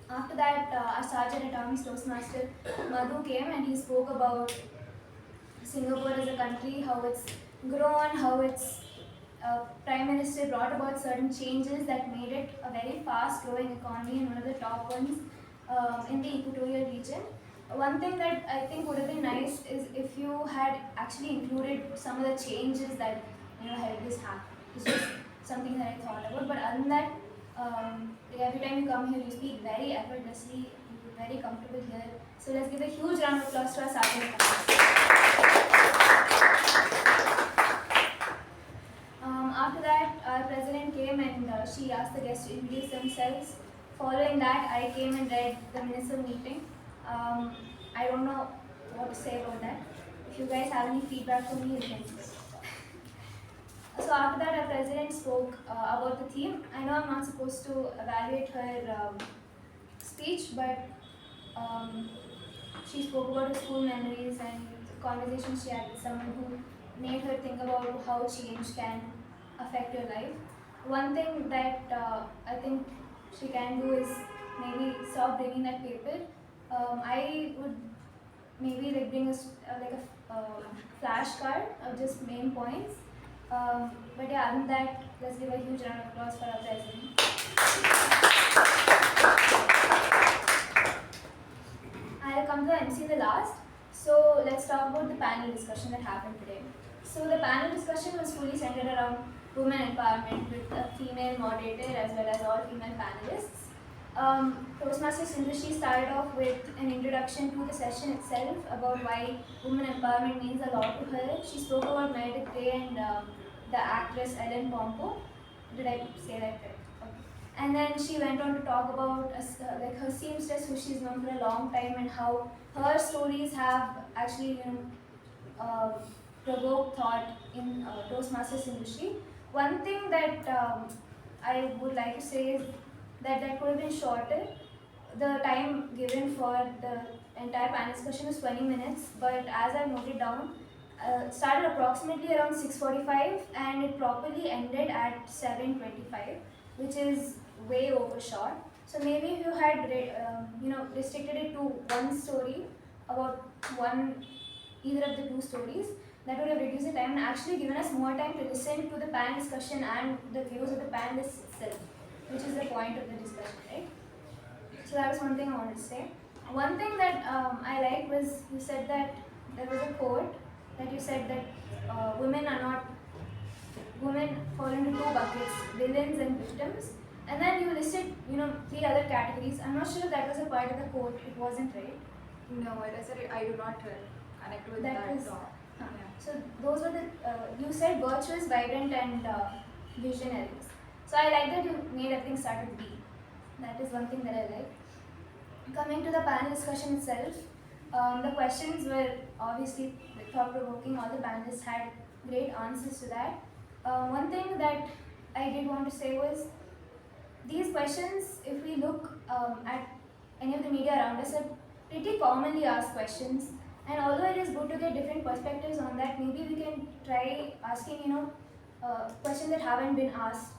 After that, our Sergeant at Army's Toastmaster Madhu came and he spoke about Singapore as a country, how it's grown, how its Prime Minister brought about certain changes that made it a very fast growing economy and one of the top ones in the equatorial region. One thing that I think would have been nice is if you had actually included some of the changes that helped this happen. It's just something that I thought about. But other than that, every time you come here, you speak very effortlessly. You feel very comfortable here. So let's give a huge round of applause to our Sachin. After that, our president came and she asked the guests to introduce themselves. Following that, I came and read the minutes of meeting. I don't know what to say about that. If you guys have any feedback for me, you can. So after that, our president spoke about the theme. I know I'm not supposed to evaluate her speech, but she spoke about her school memories and conversations she had with someone who made her think about how change can affect your life. One thing that I think she can do is maybe stop bringing that paper. I would maybe bring a flashcard of just main points. But yeah, other than that, let's give a huge round of applause for our president. I'll come to the MC in the last. So let's talk about the panel discussion that happened today. So the panel discussion was fully centered around women empowerment with a female moderator as well as all female panelists. Toastmaster Sindhushree started off with an introduction to the session itself about why women empowerment means a lot to her. She spoke about Meredith Grey and the actress Ellen Pompeo. Did I say that correct? Okay. And then she went on to talk about her seamstress, who she's known for a long time, and how her stories have actually provoked thought in Toastmaster Sindhushree. One thing that I would like to say is that could have been shorter. The time given for the entire panel discussion was 20 minutes, but as I noted down, started approximately around 6:45 and it properly ended at 7:25, which is way overshot. So maybe if you had restricted it to one story about either of the two stories, that would have reduced the time and actually given us more time to listen to the panel discussion and the views of the panelists itself, which is the point of the discussion, right? So that was one thing I wanted to say. One thing that I liked was you said that there was a quote that you said that women fall into two buckets, villains and victims. And then you listed, 3 other categories. I'm not sure if that was a part of the quote. It wasn't, right? No, I said I do not connect with that. Yeah. So those were the, you said virtuous, vibrant and visionaries. So I like that you made everything start with V. That is one thing that I like. Coming to the panel discussion itself, the questions were obviously thought-provoking. All the panelists had great answers to that. One thing that I did want to say was, these questions, if we look at any of the media around us, are pretty commonly asked questions. And although it is good to get different perspectives on that, maybe we can try asking, questions that haven't been asked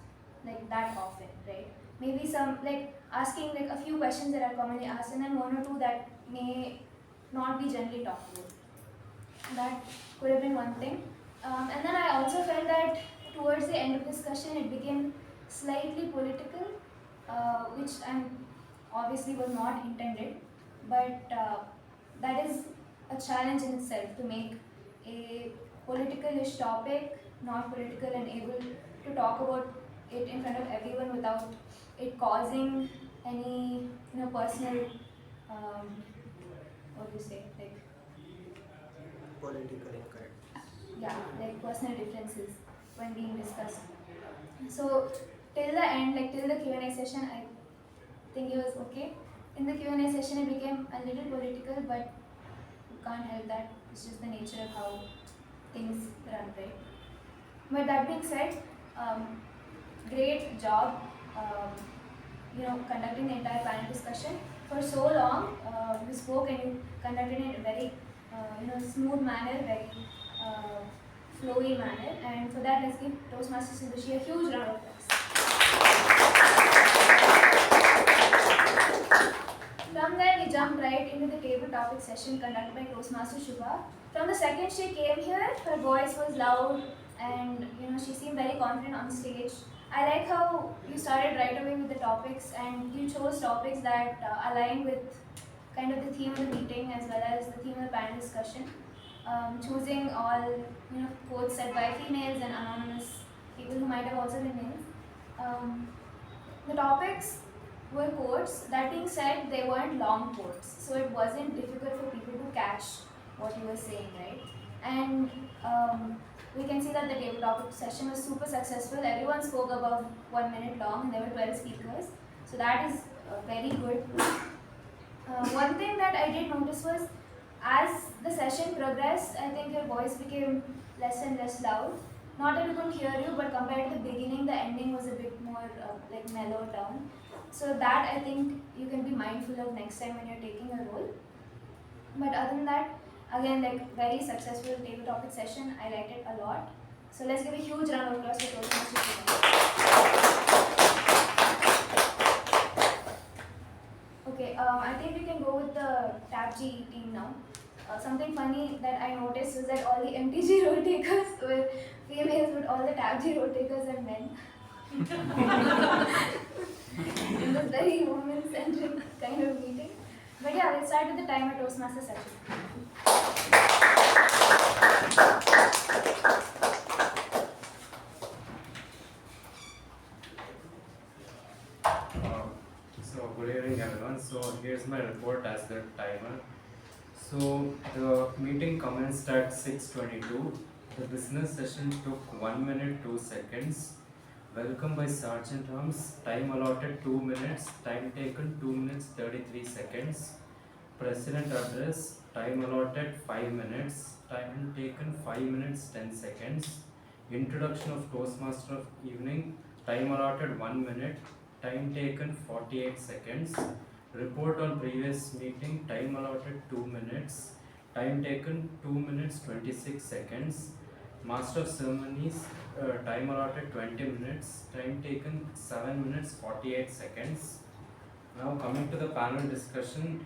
like that often, right? Maybe some like asking like a few questions that are commonly asked, and then one or two that may not be generally talked about. That could have been one thing. And then I also felt that towards the end of the discussion, it became slightly political, which obviously was not intended, but that is a challenge in itself to make a political-ish topic not political and able to talk about it in front of everyone without it causing any personal what do you say, like Political incorrect. yeah, like personal differences when being discussed. So till the end, like till the Q&A session, I think it was okay. In the Q&A session, it became a little political, but you can't help that. It's just the nature of how things run, right? But that being said, great job, conducting the entire panel discussion for so long. You spoke and you conducted it in a very, smooth manner, very flowy manner, and for that, let's give Toastmasters Sindhushree a huge round of applause. From there, we jumped right into the table topic session conducted by Toastmaster Shuba. From the second she came here, her voice was loud and she seemed very confident on stage. I like how you started right away with the topics and you chose topics that align with kind of the theme of the meeting as well as the theme of the panel discussion. Choosing all quotes said by females and anonymous people who might have also been males. The topics were quotes. That being said, they weren't long quotes, so it wasn't difficult for people to catch what you were saying, right? And we can see that the table topic session was super successful. Everyone spoke above 1 minute long, and there were 12 speakers, so that is very good. One thing that I did notice was, as the session progressed, I think your voice became less and less loud. Not that we couldn't hear you, but compared to the beginning, the ending was a bit more like mellowed down. So that I think you can be mindful of next time when you're taking a role. But other than that, again, like very successful table topic session. I liked it a lot. So let's give a huge round of applause for Toastmasters. Okay, I think we can go with the TAPG team now. Something funny that I noticed was that all the MTG role takers were females, but all the TAPG role takers are men. It was very woman-centric kind of meeting. But yeah, let's start with the timer Toastmaster Sachin. So good evening everyone. So here's my report as the timer. So the meeting commenced at 6:22. The business session took 1 minute 2 seconds. Welcome by Sergeant Arms. Time allotted 2 minutes. Time taken 2 minutes 33 seconds. President address. Time allotted 5 minutes. Time taken 5 minutes 10 seconds. Introduction of Toastmaster of evening. Time allotted 1 minute. Time taken 48 seconds. Report on previous meeting. Time allotted 2 minutes. Time taken 2 minutes 26 seconds. Master of Ceremonies. Time allotted 20 minutes. Time taken 7 minutes 48 seconds. Now coming to the panel discussion.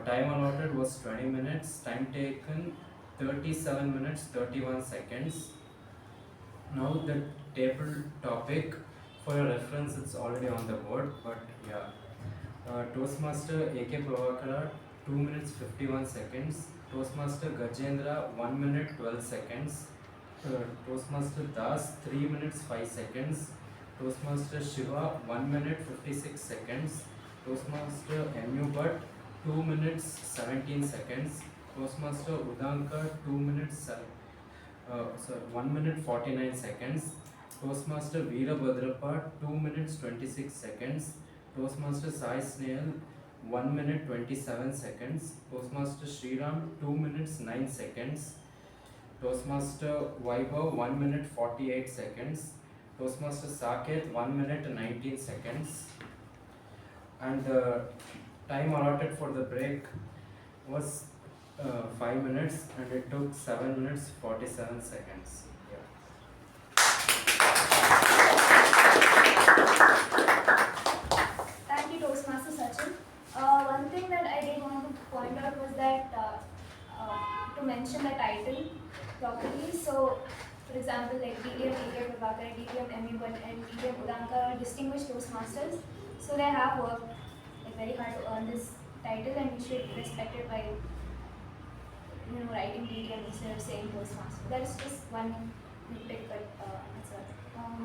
Time allotted was 20 minutes. Time taken 37 minutes 31 seconds. Now the table topic. For your reference, it's already on the board, but yeah. Toastmaster K Prabhakara 2 minutes 51 seconds. Toastmaster Gajendra 1 minute 12 seconds. Toastmaster Das 3 minutes 5 seconds. Toastmaster Shiva 1 minute 56 seconds. Toastmaster U Bhat 2 minutes 17 seconds. Toastmaster Udanka 2 minutes 1 minute 49 seconds. Toastmaster Veerabhadrappa 2 minutes 26 seconds. Toastmaster Sai Snehal 1 minute 27 seconds. Toastmaster Sriram 2 minutes 9 seconds. Toastmaster Vaibhav 1 minute 48 seconds. Toastmaster Saketh 1 minute 19 seconds. And the time allotted for the break was 5 minutes and it took 7 minutes 47 seconds. Yeah. Thank you, Toastmaster Sachin. One thing that I did want to point out was that to mention the title properly. So, for example, like DTM K Prabhakara, DTM U Bhat, and DTM Udanka are distinguished Toastmasters. So they have worked like very hard to earn this title, and we should respect it by writing DTM instead of saying Toastmaster. That is just one nitpick, but that's all.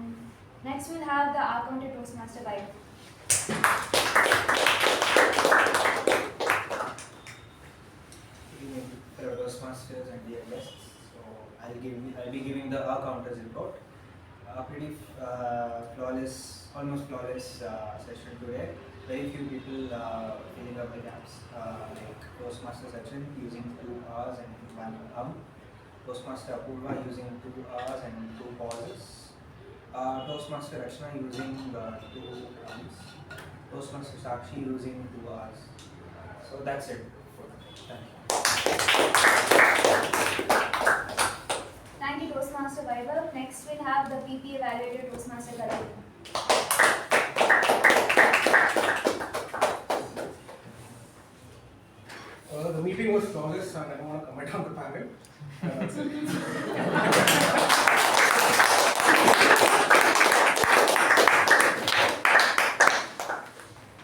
Next, we'll have the R-counted Toastmaster Vaibhav. Good evening, fellow Toastmasters and dear guests. So I'll be giving the R counters report. Pretty flawless, almost flawless session today. Very few people filling up the gaps. Like Toastmaster Sachin using 2 R's and 1 Toastmaster Apoorva using 2 R's and 2 pauses. Toastmaster Rachana using 2 Ms. Toastmaster Sakshi using 2 R's. So that's it for today. Thank you, Toastmaster Vaibhav. Next, we'll have the PP Evaluator Toastmaster Gajendra. The meeting was flawless and I don't want to comment on the panel. That's it.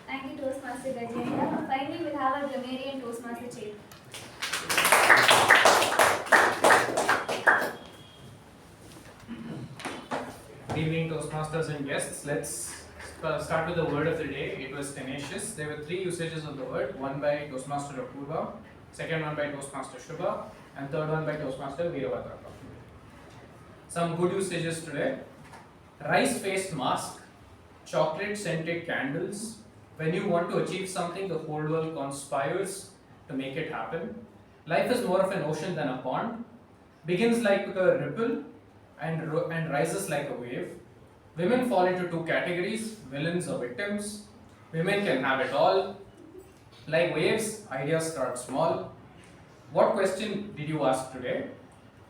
Thank you, Toastmaster Gajendra. Finally, we'll have our Grammarian Toastmaster Chetan. Good evening, Toastmasters and guests. Let's start with the word of the day. It was tenacious. There were 3 usages of the word, one by Toastmaster Apoorva, second one by Toastmaster Shuba, and third one by Toastmaster Veerabhadrappa. Some good usages today. Rice-faced mask, chocolate-scented candles. When you want to achieve something, the whole world conspires to make it happen. Life is more of an ocean than a pond. Begins like a ripple and rises like a wave. Women fall into 2 categories, villains or victims. Women can have it all. Like waves, ideas start small. What question did you ask today?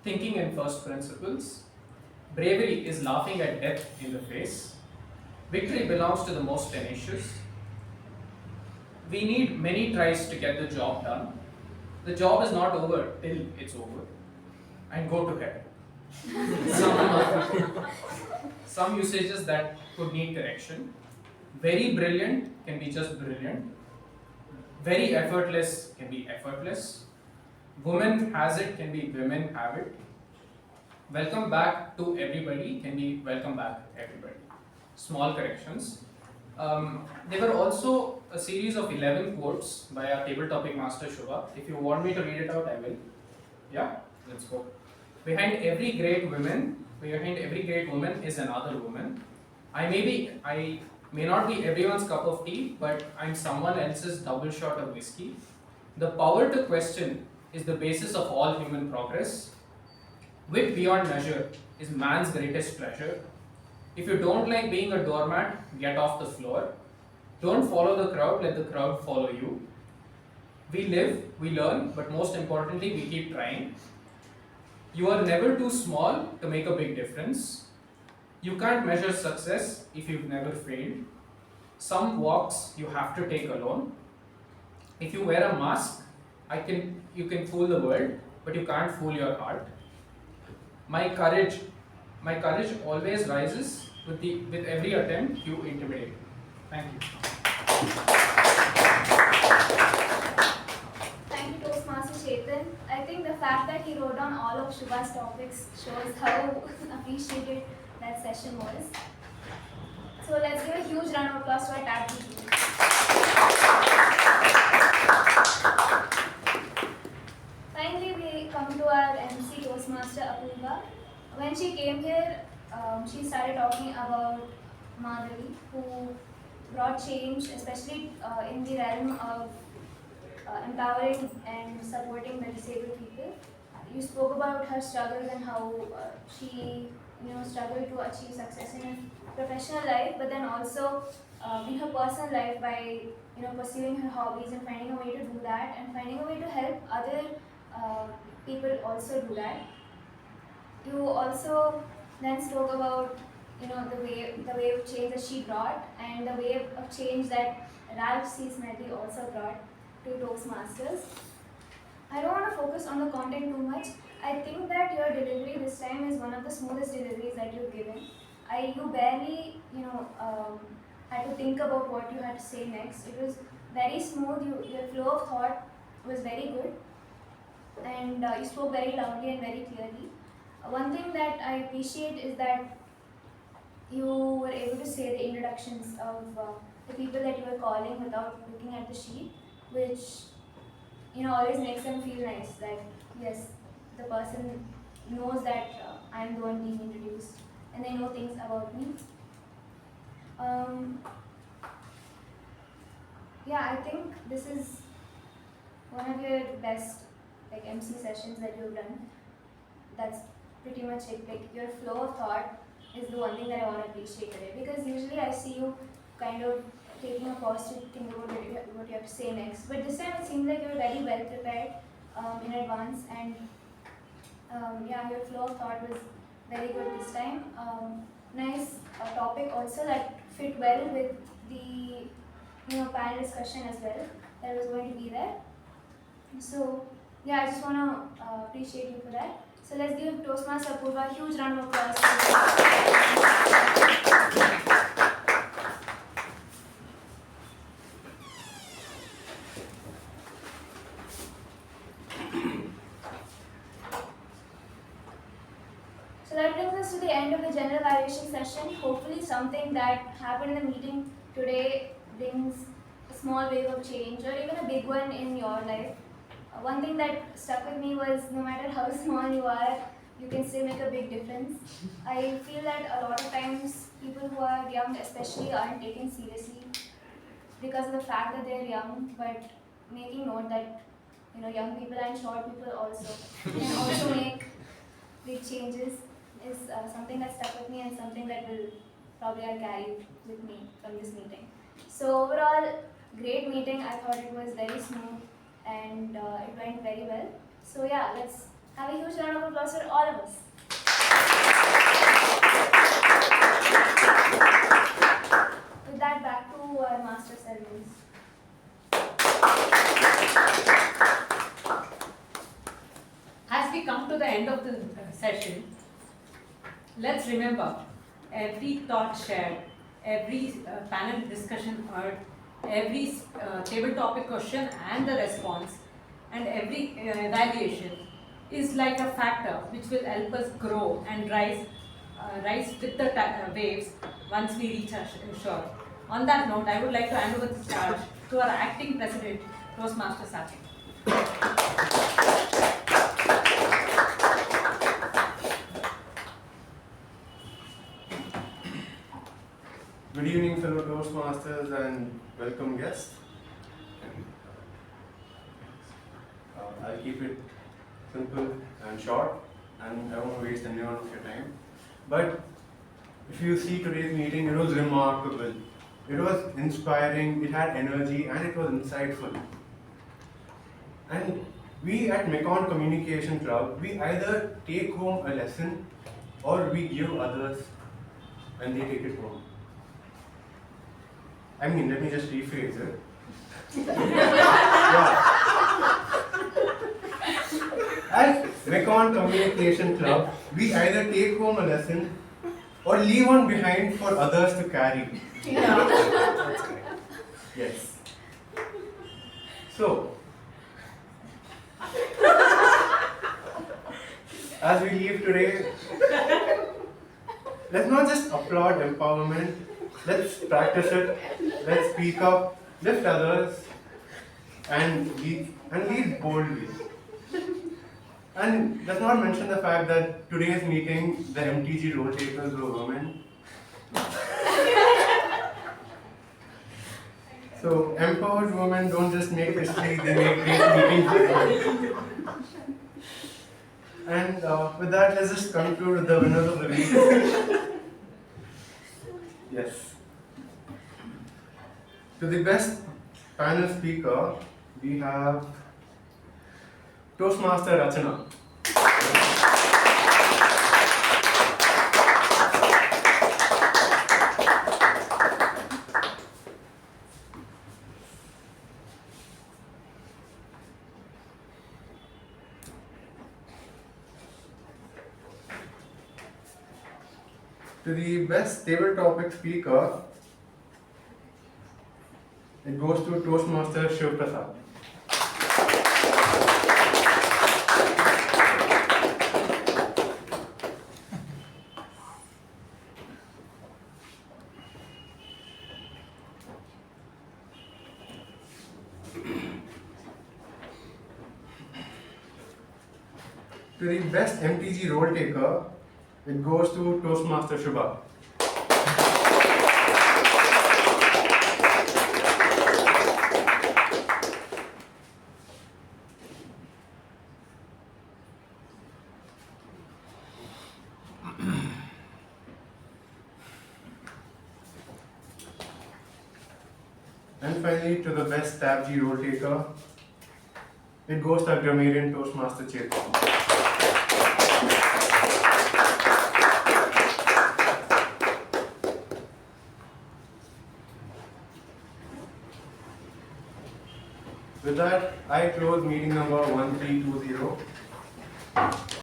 Thinking in first principles. Bravery is laughing at death in the face. Victory belongs to the most tenacious. We need many tries to get the job done. The job is not over till it's over. And go to hell. Some usages that could need correction. Very brilliant can be just brilliant. Very effortless can be effortless. Woman has it can be women have it. Welcome back to everybody can be welcome back everybody. Small corrections. There were also a series of 11 quotes by our table topic master Shuba. If you want me to read it out, I will. Yeah, let's go. Behind every great woman is another woman. I may not be everyone's cup of tea, but I'm someone else's double shot of whiskey. The power to question is the basis of all human progress. Wit beyond measure is man's greatest treasure. If you don't like being a doormat, get off the floor. Don't follow the crowd, let the crowd follow you. We live, we learn, but most importantly, we keep trying. You are never too small to make a big difference. You can't measure success if you've never failed. Some walks you have to take alone. If you wear a mask, you can fool the world, but you can't fool your heart. My courage always rises with every attempt you intimidate. Thank you. Thank you, Toastmaster Chetan. I think the fact that he wrote down all of Shuba's topics shows how appreciated that session was. So let's give a huge round of applause to our TAPG team. Finally, we come to our MC Toastmaster Apoorva. When she came here, she started talking about Madhusudan, who brought change, especially in the realm of empowering and supporting the disabled people. You spoke about her struggles and how she struggled to achieve success in her professional life, but then also in her personal life by pursuing her hobbies and finding a way to do that, and finding a way to help other people also do that. You also then spoke about the wave of change that she brought, and the wave of change that Ralph C. Smedley also brought to Toastmasters. I don't want to focus on the content too much. I think that your delivery this time is one of the smoothest deliveries that you've given. You barely, had to think about what you had to say next. It was very smooth. Your flow of thought was very good, and you spoke very loudly and very clearly. One thing that I appreciate is that you were able to say the introductions of the people that you were calling without looking at the sheet, which always makes them feel nice. That yes, the person knows that I'm the one being introduced, and they know things about me. Yeah, I think this is one of your best MC sessions that you've done. That's pretty much it. Your flow of thought is the one thing that I want to appreciate today, because usually I see you kind of taking a pause to think about what you have to say next. But this time it seems like you're very well prepared in advance, and yeah, your flow of thought was very good this time. Nice topic also that fit well with the panel discussion as well that was going to be there. So yeah, I just want to appreciate you for that. So let's give Toastmaster Apoorva a huge round of applause. So that brings us to the end of the general evaluation session. Hopefully something that happened in the meeting today brings a small wave of change, or even a big one in your life. One thing that stuck with me was, no matter how small you are, you can still make a big difference. I feel that a lot of times people who are young especially aren't taken seriously because of the fact that they're young, but making note that young people and short people also can also make big changes is something that stuck with me, and something that will probably I'll carry with me from this meeting. So overall, great meeting. I thought it was very smooth, and it went very well. So yeah, let's have a huge round of applause for all of us. With that, back to our master ceremonies. As we come to the end of the session, let's remember every thought shared, every panel discussion heard, every table topic question and the response, and every evaluation is like a factor which will help us grow and rise with the waves once we reach our shore. On that note, I would like to hand over the charge to our acting president, Toastmaster Sachin. Good evening, fellow Toastmasters and welcome guests. I'll keep it simple and short, and I won't waste any of your time. But if you see today's meeting, it was remarkable. It was inspiring, it had energy, and it was insightful. And we at Mekon Communication Club, we either take home a lesson or we give others and they take it home. I mean, let me just rephrase it. Yeah. At Mekon Communication Club, we either take home a lesson or leave one behind for others to carry. Yeah. That's correct. Yes. So, as we leave today, let's not just applaud empowerment. Let's practice it. Let's speak up, lift others, and lead boldly. And let's not mention the fact that today's meeting, the MTG rotators were women. So empowered women don't just make history; they make great meetings. And with that, let's just conclude with the winners of the week. Yes. To the best panel speaker, we have Toastmaster Rachana. To the best table topic speaker, it goes to Toastmaster Shivaprasad. To the best MTG role taker, it goes to Toastmaster Shuba. And finally, to the best TAPG role taker, it goes to Grammarian Toastmaster Chetan. With that, I close meeting number 1320.